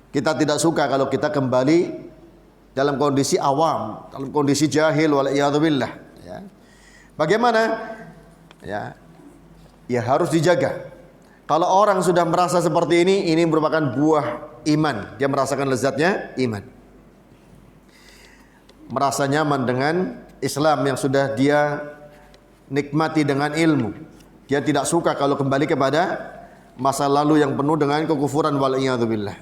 A: Kita tidak suka kalau kita kembali dalam kondisi awam, dalam kondisi jahil, wal'iyadzubillah, ya. Bagaimana? Ya, ya harus dijaga. Kalau orang sudah merasa seperti ini merupakan buah iman. Dia merasakan lezatnya iman, merasa nyaman dengan Islam yang sudah dia nikmati dengan ilmu. Dia tidak suka kalau kembali kepada masa lalu yang penuh dengan kekufuran, wal'iyadzubillah.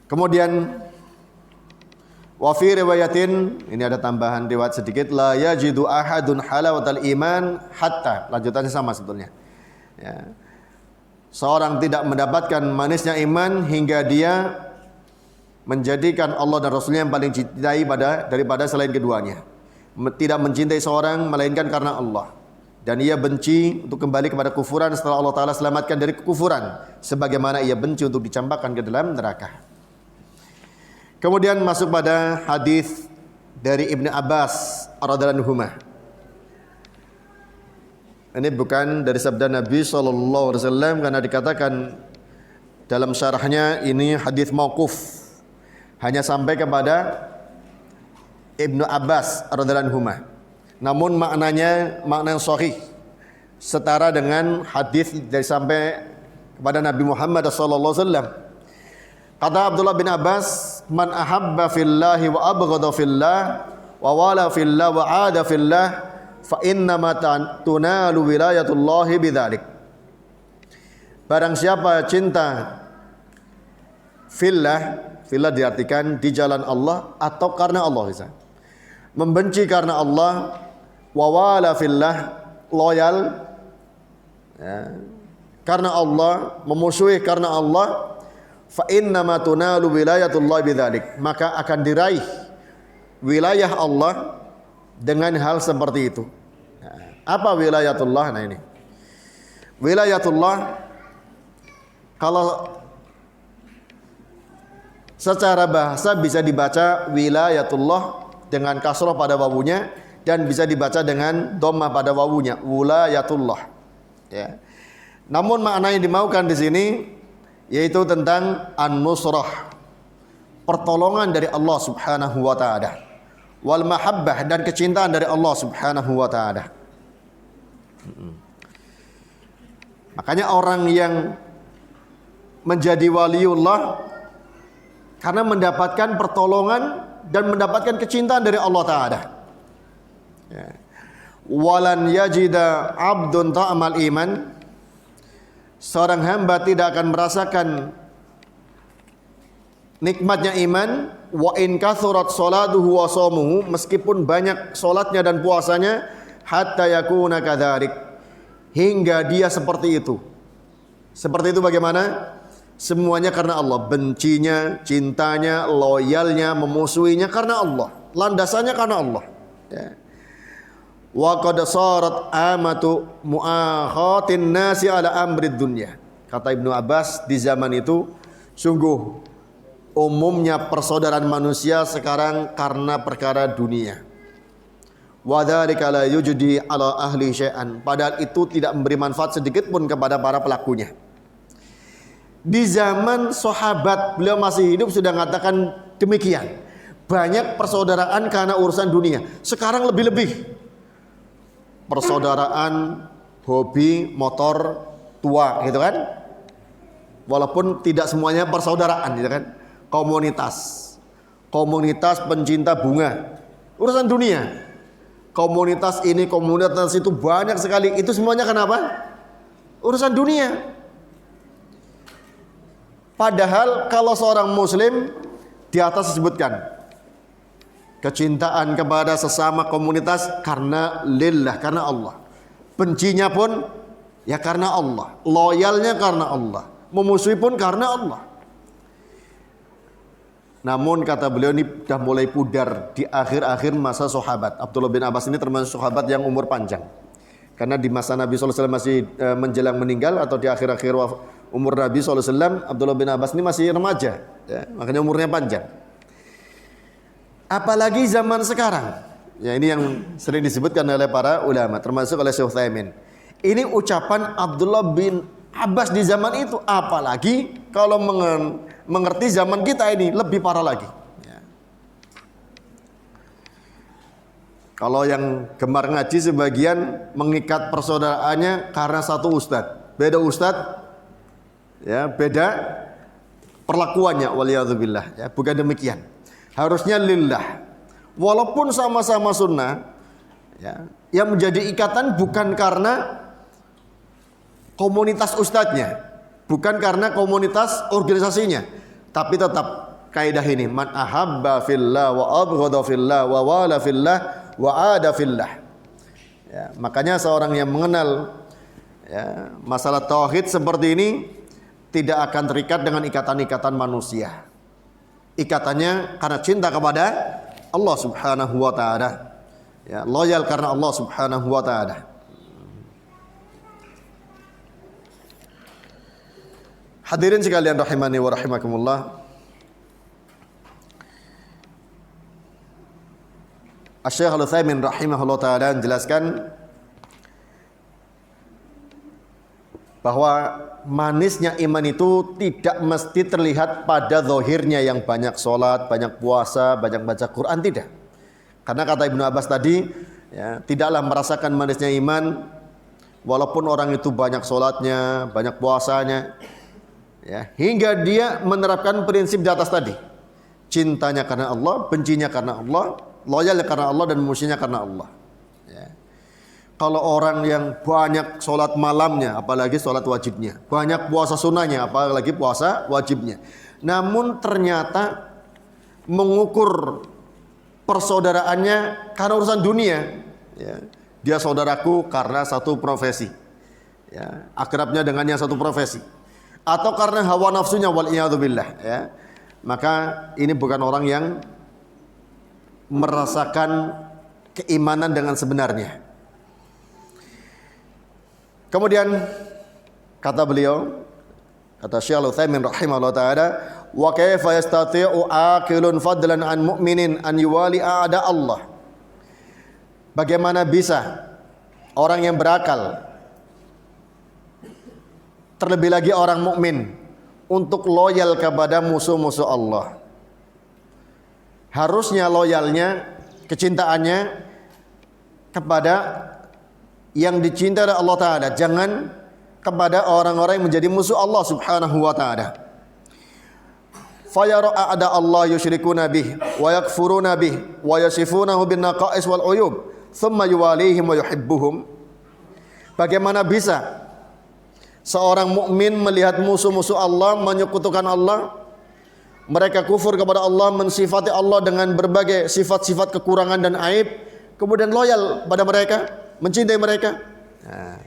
A: Kemudian wa fi riwayatin, ini ada tambahan riwayat sedikit, la yajidu ahadun halawatal iman hatta, lanjutannya sama sebetulnya, ya. Seorang tidak mendapatkan manisnya iman hingga dia menjadikan Allah dan Rasulnya yang paling cintai daripada selain keduanya. Tidak mencintai seorang melainkan karena Allah, dan ia benci untuk kembali kepada kufuran setelah Allah Ta'ala selamatkan dari kekufuran, sebagaimana ia benci untuk dicampakkan ke dalam neraka. Kemudian masuk pada hadis dari Ibnu Abbas radhiyallahu anhu. Ini bukan dari sabda Nabi sallallahu alaihi wasallam, karena dikatakan dalam syarahnya ini hadis mauquf, hanya sampai kepada Ibnu Abbas radhiyallahu anhu. Namun maknanya makna yang sahih, setara dengan hadis dari sampai kepada Nabi Muhammad sallallahu alaihi wasallam. Kata Abdullah bin Abbas, man ahabba fillahi wa abghadha fillah wa wala fillah wa ada fillah fa innama tunalu wilayatullahi bidzalik. Barang siapa cinta fillah, fillah diartikan di jalan Allah atau karena Allah, bisa membenci karena Allah, wa wala fillah, loyal, ya, karena Allah, memusuhi karena Allah, fa innama tunalu wilayatullahi bidzalik, maka akan diraih wilayah Allah dengan hal seperti itu. Apa wilayatullah? Nah, ini wilayatullah kalau secara bahasa bisa dibaca wilayatullah dengan kasrah pada wawunya, dan bisa dibaca dengan dhammah pada wawunya, wilayatullah, ya. Namun makna yang dimaukan di sini yaitu tentang an-nusrah, pertolongan dari Allah Subhanahu wa taala, wal mahabbah, dan kecintaan dari Allah Subhanahu wa taala. Makanya orang yang menjadi waliullah karena mendapatkan pertolongan dan mendapatkan kecintaan dari Allah taala. Ya. Walan yajida 'abdun ta'mal iman, seorang hamba tidak akan merasakan nikmatnya iman, wa in kathurat salatuhu wa shaumuhu, meskipun banyak salatnya dan puasanya, hatta yakuna kadzalik, hingga dia seperti itu. Seperti itu bagaimana? Semuanya karena Allah, bencinya, cintanya, loyalnya, memusuhinya karena Allah, landasannya karena Allah. Ya. Wa qad sarat amatu muakhatin nasi ala amrid dunya. Kata Ibnu Abbas, di zaman itu sungguh umumnya persaudaraan manusia sekarang karena perkara dunia. Wa dzalika la yujdi ala ahli syai'an, padahal itu tidak memberi manfaat sedikit pun kepada para pelakunya. Di zaman sahabat beliau masih hidup sudah mengatakan demikian. Banyak persaudaraan karena urusan dunia. Sekarang lebih-lebih persaudaraan hobi motor tua gitu kan. Walaupun tidak semuanya persaudaraan gitu kan. Komunitas pencinta bunga, urusan dunia. Komunitas ini, komunitas itu banyak sekali. Itu semuanya kenapa? Urusan dunia. Padahal kalau seorang muslim, di atas disebutkan kecintaan kepada sesama komunitas karena lillah, karena Allah. Bencinya pun ya karena Allah, loyalnya karena Allah, memusuhi pun karena Allah. Namun kata beliau ini sudah mulai pudar di akhir-akhir masa sahabat. Abdullah bin Abbas ini termasuk sahabat yang umur panjang. Karena di masa Nabi SAW masih menjelang meninggal atau di akhir-akhir umur Nabi SAW, Abdullah bin Abbas ini masih remaja, ya, makanya umurnya panjang. Apalagi zaman sekarang, ya ini yang sering disebutkan oleh para ulama, termasuk oleh Syekh Utsaimin. Ini ucapan Abdullah bin Abbas di zaman itu, apalagi kalau mengerti zaman kita ini lebih parah lagi. Ya. Kalau yang gemar ngaji sebagian mengikat persaudaraannya karena satu ustadz, beda ustadz. Ya, beda perlakuannya, waliyadzubillah, ya, bukan demikian. Harusnya lillah. Walaupun sama-sama sunnah, ya, yang menjadi ikatan bukan karena komunitas ustadznya, bukan karena komunitas organisasinya, tapi tetap kaidah ini, man ahabba fillah wa abghadha fillah wa wala fillah wa ada fillah. Ya, makanya seorang yang mengenal ya, masalah tauhid seperti ini tidak akan terikat dengan ikatan-ikatan manusia. Ikatannya karena cinta kepada Allah Subhanahu wa taala. Ya, loyal karena Allah Subhanahu wa taala. Hadirin sekalian rahimani wa rahimakumullah. Asy-Syaikh Al-Utsaimin rahimahullah taala menjelaskan bahwa manisnya iman itu tidak mesti terlihat pada zahirnya yang banyak sholat, banyak puasa, banyak baca Quran, tidak. Karena kata Ibnu Abbas tadi, ya, tidaklah merasakan manisnya iman walaupun orang itu banyak sholatnya, banyak puasanya, ya, hingga dia menerapkan prinsip di atas tadi. Cintanya karena Allah, bencinya karena Allah, loyalnya karena Allah, dan musuhnya karena Allah. Kalau orang yang banyak sholat malamnya, apalagi sholat wajibnya, banyak puasa sunnahnya, apalagi puasa wajibnya, namun ternyata mengukur persaudaraannya karena urusan dunia, ya, dia saudaraku karena satu profesi, ya, akrabnya dengan yang satu profesi, atau karena hawa nafsunya, waliyadzubillah, ya, maka ini bukan orang yang merasakan keimanan dengan sebenarnya. Kemudian kata beliau, kata Syekh Al-Utsaimin rahimahullah taala, wa kaifa yastati'u aqilun fadlan an mu'minin an yuwali a'da Allah. Bagaimana bisa orang yang berakal, terlebih lagi orang mukmin, untuk loyal kepada musuh-musuh Allah? Harusnya loyalnya, kecintaannya kepada yang dicintai oleh Allah Ta'ala, jangan kepada orang-orang yang menjadi musuh Allah Subhanahu wa Ta'ala. Fayara a'da Allah yusyrikuna bih wa yakfuruna bih wa yasifunahu bin naqais wal uyub thumma yuwalihim wa yuhibbuhum. Bagaimana bisa seorang mukmin melihat musuh-musuh Allah menyekutukan Allah, mereka kufur kepada Allah, mensifati Allah dengan berbagai sifat-sifat kekurangan dan aib, kemudian loyal pada mereka? mencintai mereka. Nah,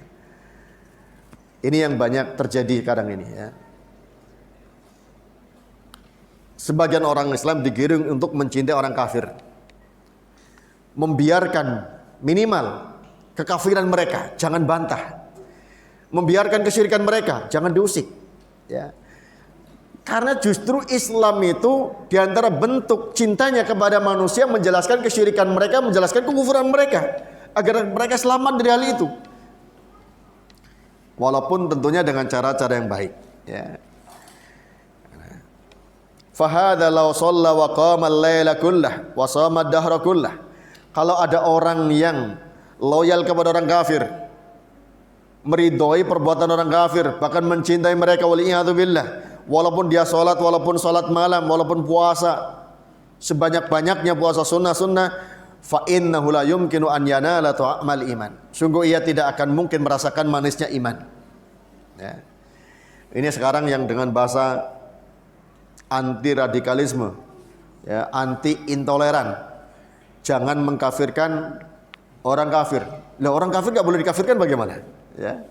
A: ini yang banyak terjadi kadang ini ya. Sebagian orang Islam digiring untuk mencintai orang kafir, membiarkan minimal kekafiran mereka, jangan bantah. Membiarkan kesyirikan mereka, jangan diusik. Ya. Karena justru Islam itu diantara bentuk cintanya kepada manusia menjelaskan kesyirikan mereka, menjelaskan kekufuran mereka, agar mereka selamat dari hal itu. Walaupun tentunya dengan cara-cara yang baik. Ya. Fahadha law shalla wa qama al-laila kullah wa shama ad-dahra kullah. Kalau ada orang yang loyal kepada orang kafir, meridhoi perbuatan orang kafir, bahkan mencintai mereka waliyadu billah, walaupun dia sholat, walaupun sholat malam, walaupun puasa sebanyak-banyaknya, puasa sunnah-sunnah, fa innahu la yumkinu an yanala ta'mal iman. Sungguh ia tidak akan mungkin merasakan manisnya iman. Ya. Ini sekarang yang dengan bahasa anti radikalisme, ya, anti intoleran. Jangan mengkafirkan orang kafir. Lah orang kafir nggak boleh dikafirkan bagaimana? Ya.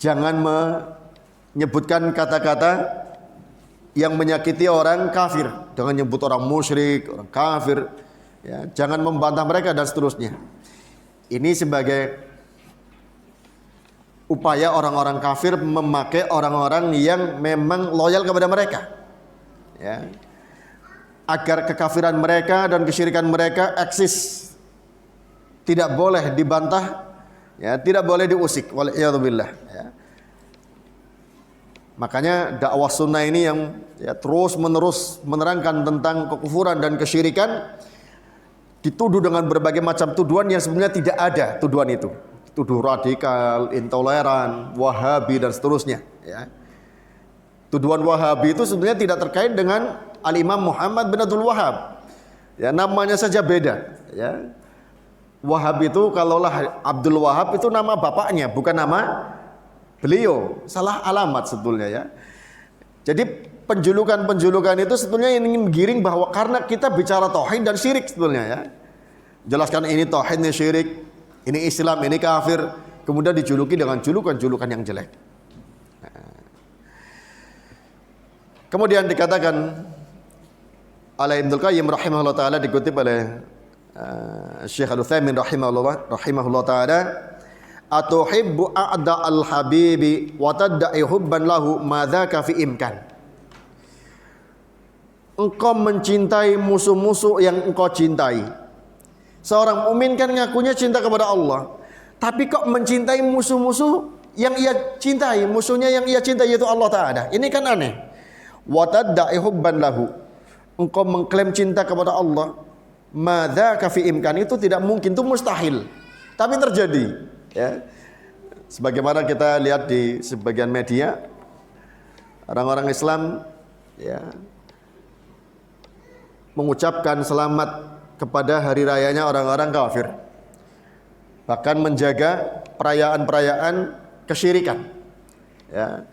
A: Jangan menyebutkan kata-kata yang menyakiti orang kafir dengan nyebut orang musyrik, orang kafir. Ya. Jangan membantah mereka dan seterusnya. Ini sebagai upaya orang-orang kafir memakai orang-orang yang memang loyal kepada mereka. Ya, agar kekafiran mereka dan kesyirikan mereka eksis, tidak boleh dibantah, ya, tidak boleh diusik. Waliyadzubillah. Ya. Makanya dakwah sunnah ini yang ya, terus menerus menerangkan tentang kekufuran dan kesyirikan, dituduh dengan berbagai macam tuduhan yang sebenarnya tidak ada tuduhan itu, tuduh radikal, intoleran, Wahabi dan seterusnya. Ya. Tuduhan Wahabi itu sebenarnya tidak terkait dengan Al-Imam Muhammad bin Abdul Wahhab. Ya, namanya saja beda. Ya. Wahabi itu kalaulah Abdul Wahhab itu nama bapaknya, bukan nama beliau. Salah alamat sebetulnya ya. Jadi penjulukan-penjulukan itu sebetulnya ingin giring bahwa karena kita bicara tauhid dan syirik sebetulnya ya. Jelaskan ini tauhid, ini syirik, ini Islam, ini kafir, kemudian dijuluki dengan julukan-julukan yang jelek. Kemudian dikatakan oleh Ibnu Qayyim rahimahullah taala, dikutip oleh Syekh Al-Utsaimin rahimahullah taala, atuhibbu a'da al-habibi wa tad'i hubban lahu ma dzaka fi imkan. Engkau mencintai musuh-musuh yang engkau cintai. Seorang mukmin kan ngakunya cinta kepada Allah, tapi kok mencintai musuh-musuh yang ia cintai, musuhnya yang ia cintai yaitu Allah taala. Ini kan aneh. Wa tad'i hubban lahu, engkau mengklaim cinta kepada Allah, madzaka fi imkan, itu tidak mungkin, itu mustahil, tapi terjadi ya. Sebagaimana kita lihat di sebagian media, orang-orang Islam ya mengucapkan selamat kepada hari rayanya orang-orang kafir, bahkan menjaga perayaan-perayaan kesyirikan ya.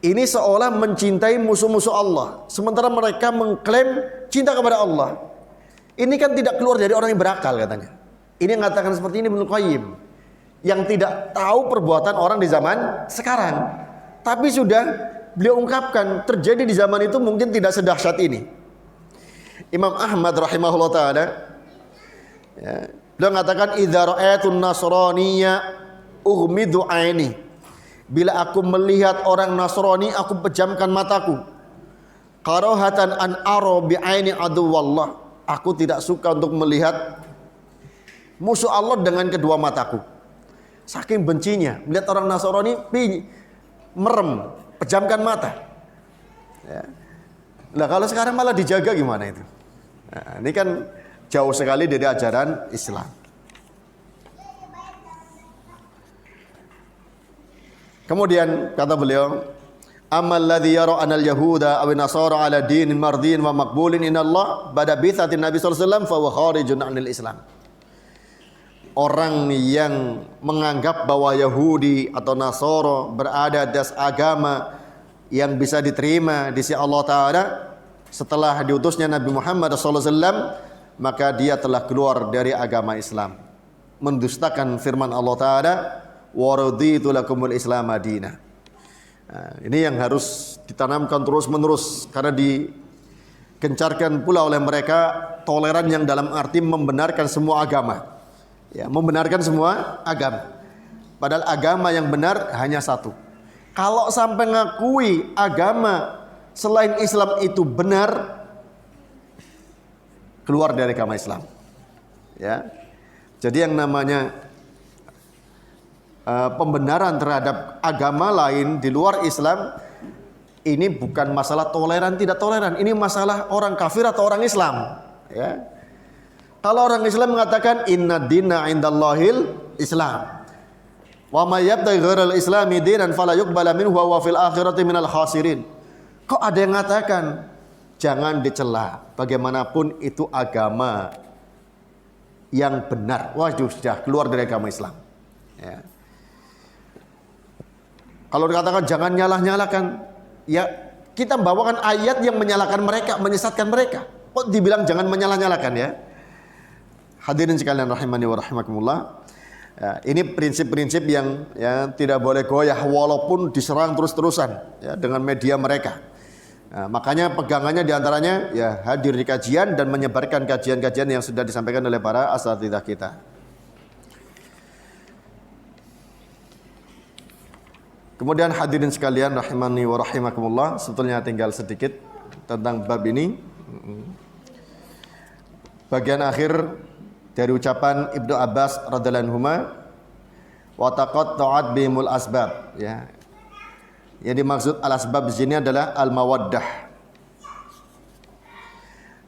A: Ini seolah mencintai musuh-musuh Allah, sementara mereka mengklaim cinta kepada Allah. Ini kan tidak keluar dari orang yang berakal katanya. Ini yang mengatakan seperti ini Ibnu Qayyim, yang tidak tahu perbuatan orang di zaman sekarang, tapi sudah beliau ungkapkan terjadi di zaman itu mungkin tidak sedahsyat ini. Imam Ahmad rahimahullah taala ya, beliau mengatakan idza ra'aytun nasraniyya ughmidu aini. Bila aku melihat orang Nasrani, aku pejamkan mataku. Karahatan an aro bi'aini aduwallah. Aku tidak suka untuk melihat musuh Allah dengan kedua mataku. Saking bencinya melihat orang Nasrani, merem, pejamkan mata. Ya. Nah, kalau sekarang malah dijaga gimana itu? Nah, ini kan jauh sekali dari ajaran Islam. Kemudian kata beliau, amal ladzi yara anal yahuda aw nasara ala dinin mardin wa maqbulin inallah bada bithatin nabi sallallahu alaihi wasallam fa huwa kharijun 'anil islam. Orang yang menganggap bahwa Yahudi atau Nasara berada di atas agama yang bisa diterima di sisi Allah taala setelah diutusnya Nabi Muhammad sallallahu alaihi wasallam, maka dia telah keluar dari agama Islam. mendustakan firman Allah Ta'ala, wa raditu lakumul Islam madinah. Nah, ini yang harus ditanamkan terus-menerus, karena digencarkan pula oleh mereka toleran yang dalam arti membenarkan semua agama. Ya, membenarkan semua agama. Padahal agama yang benar hanya satu. Kalau sampai ngakui agama selain Islam itu benar, keluar dari agama Islam. Ya. Jadi yang namanya pembenaran terhadap agama lain di luar Islam ini bukan masalah toleran tidak toleran, ini masalah orang kafir atau orang Islam. Ya. Kalau orang Islam mengatakan inna dina indallahil Islam, wa may yabtaghi ghairal islami dinan fala yuqbala minhu wa fil akhirati minal khasirin. Kok ada yang mengatakan jangan dicela, bagaimanapun itu agama yang benar. Waduh, sudah keluar dari agama Islam. Ya. Kalau dikatakan jangan nyalah-nyalakan, ya kita bawakan ayat yang menyalahkan mereka, menyesatkan mereka. Kok dibilang jangan menyalah-nyalakan ya? Hadirin sekalian rahimani wa rahimakumullah. Ya, ini prinsip-prinsip yang ya tidak boleh goyah walaupun diserang terus-terusan ya dengan media mereka. Nah, makanya pegangannya diantaranya ya hadir di kajian dan menyebarkan kajian-kajian yang sudah disampaikan oleh para asatidzah kita. Kemudian hadirin sekalian rahimani wa rahimakumullah, sebetulnya tinggal sedikit tentang bab ini. Bagian akhir dari ucapan Ibnu Abbas radhiyallahu anhuma, wa taqatta'at bihimul asbab, ya. Yang dimaksud al-asbab di sini adalah al-mawaddah.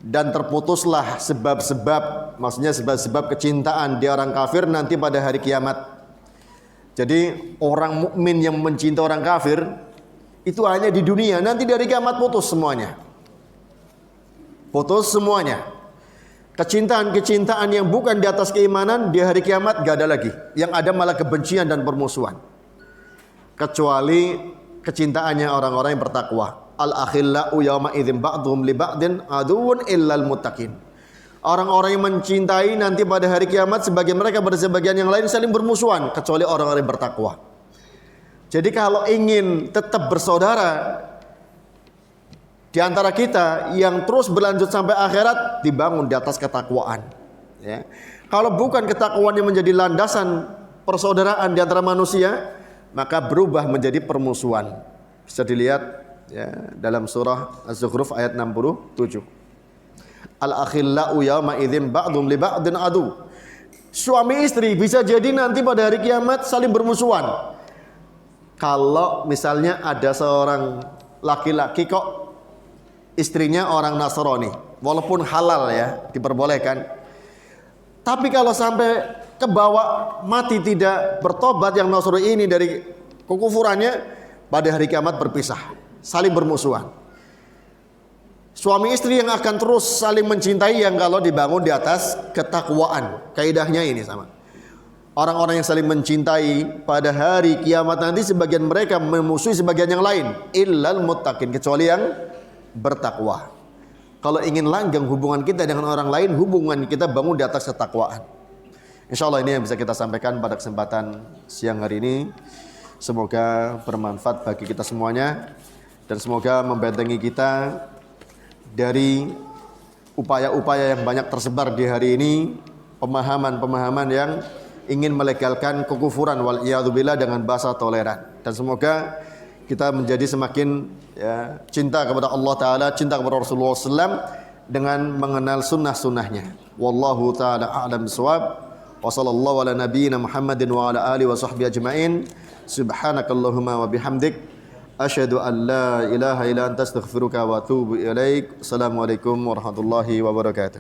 A: Dan terputuslah sebab-sebab, maksudnya sebab-sebab kecintaan di orang kafir nanti pada hari kiamat. Jadi orang mukmin yang mencintai orang kafir itu hanya di dunia, nanti dari kiamat putus semuanya. Putus semuanya. Kecintaan-kecintaan yang bukan di atas keimanan di hari kiamat gak ada lagi. Yang ada malah kebencian dan permusuhan. Kecuali kecintaannya orang-orang yang bertakwa. Al-akhillau yawma idzin ba'dhum li ba'din aduwwun illal muttaqin. Orang-orang yang mencintai nanti pada hari kiamat sebagian mereka pada sebagian yang lain saling bermusuhan, kecuali orang-orang yang bertakwa. Jadi kalau ingin tetap bersaudara di antara kita yang terus berlanjut sampai akhirat, dibangun di atas ketakwaan. Ya. Kalau bukan ketakwaan yang menjadi landasan persaudaraan di antara manusia, maka berubah menjadi permusuhan. Bisa dilihat ya, dalam surah Az-Zukhruf ayat 67. Al-akhillau yawma idzin ba'dhum li ba'din adu. Suami istri bisa jadi nanti pada hari kiamat saling bermusuhan. Kalau misalnya ada seorang laki-laki kok istrinya orang Nasrani, walaupun halal ya, diperbolehkan. Tapi kalau sampai kebawa mati tidak bertobat yang Nasrani ini dari kekufurannya, pada hari kiamat berpisah, saling bermusuhan. Suami istri yang akan terus saling mencintai yang kalau dibangun di atas ketakwaan. Kaidahnya ini sama. Orang-orang yang saling mencintai pada hari kiamat nanti sebagian mereka memusuhi sebagian yang lain, illal muttaqin, kecuali yang bertakwa. Kalau ingin langgeng hubungan kita dengan orang lain, hubungan kita bangun di atas ketakwaan. Insyaallah ini yang bisa kita sampaikan pada kesempatan siang hari ini. Semoga bermanfaat bagi kita semuanya dan semoga membentengi kita dari upaya-upaya yang banyak tersebar di hari ini, pemahaman-pemahaman yang ingin melegalkan kekufuran wal iyadzubillah dengan bahasa toleran. Dan semoga kita menjadi semakin ya, cinta kepada Allah Ta'ala, cinta kepada Rasulullah SAW dengan mengenal sunnah-sunnahnya. Wallahu ta'ala a'lam bissawab. Wa sallallahu ala nabiyyina Muhammadin wa ala alihi wa sahbihi ajma'in. Subhanakallahumma wa bihamdik, asyhadu an la ilaha illa anta astaghfiruka wa atubu ilaik. Assalamualaikum warahmatullahi wabarakatuh.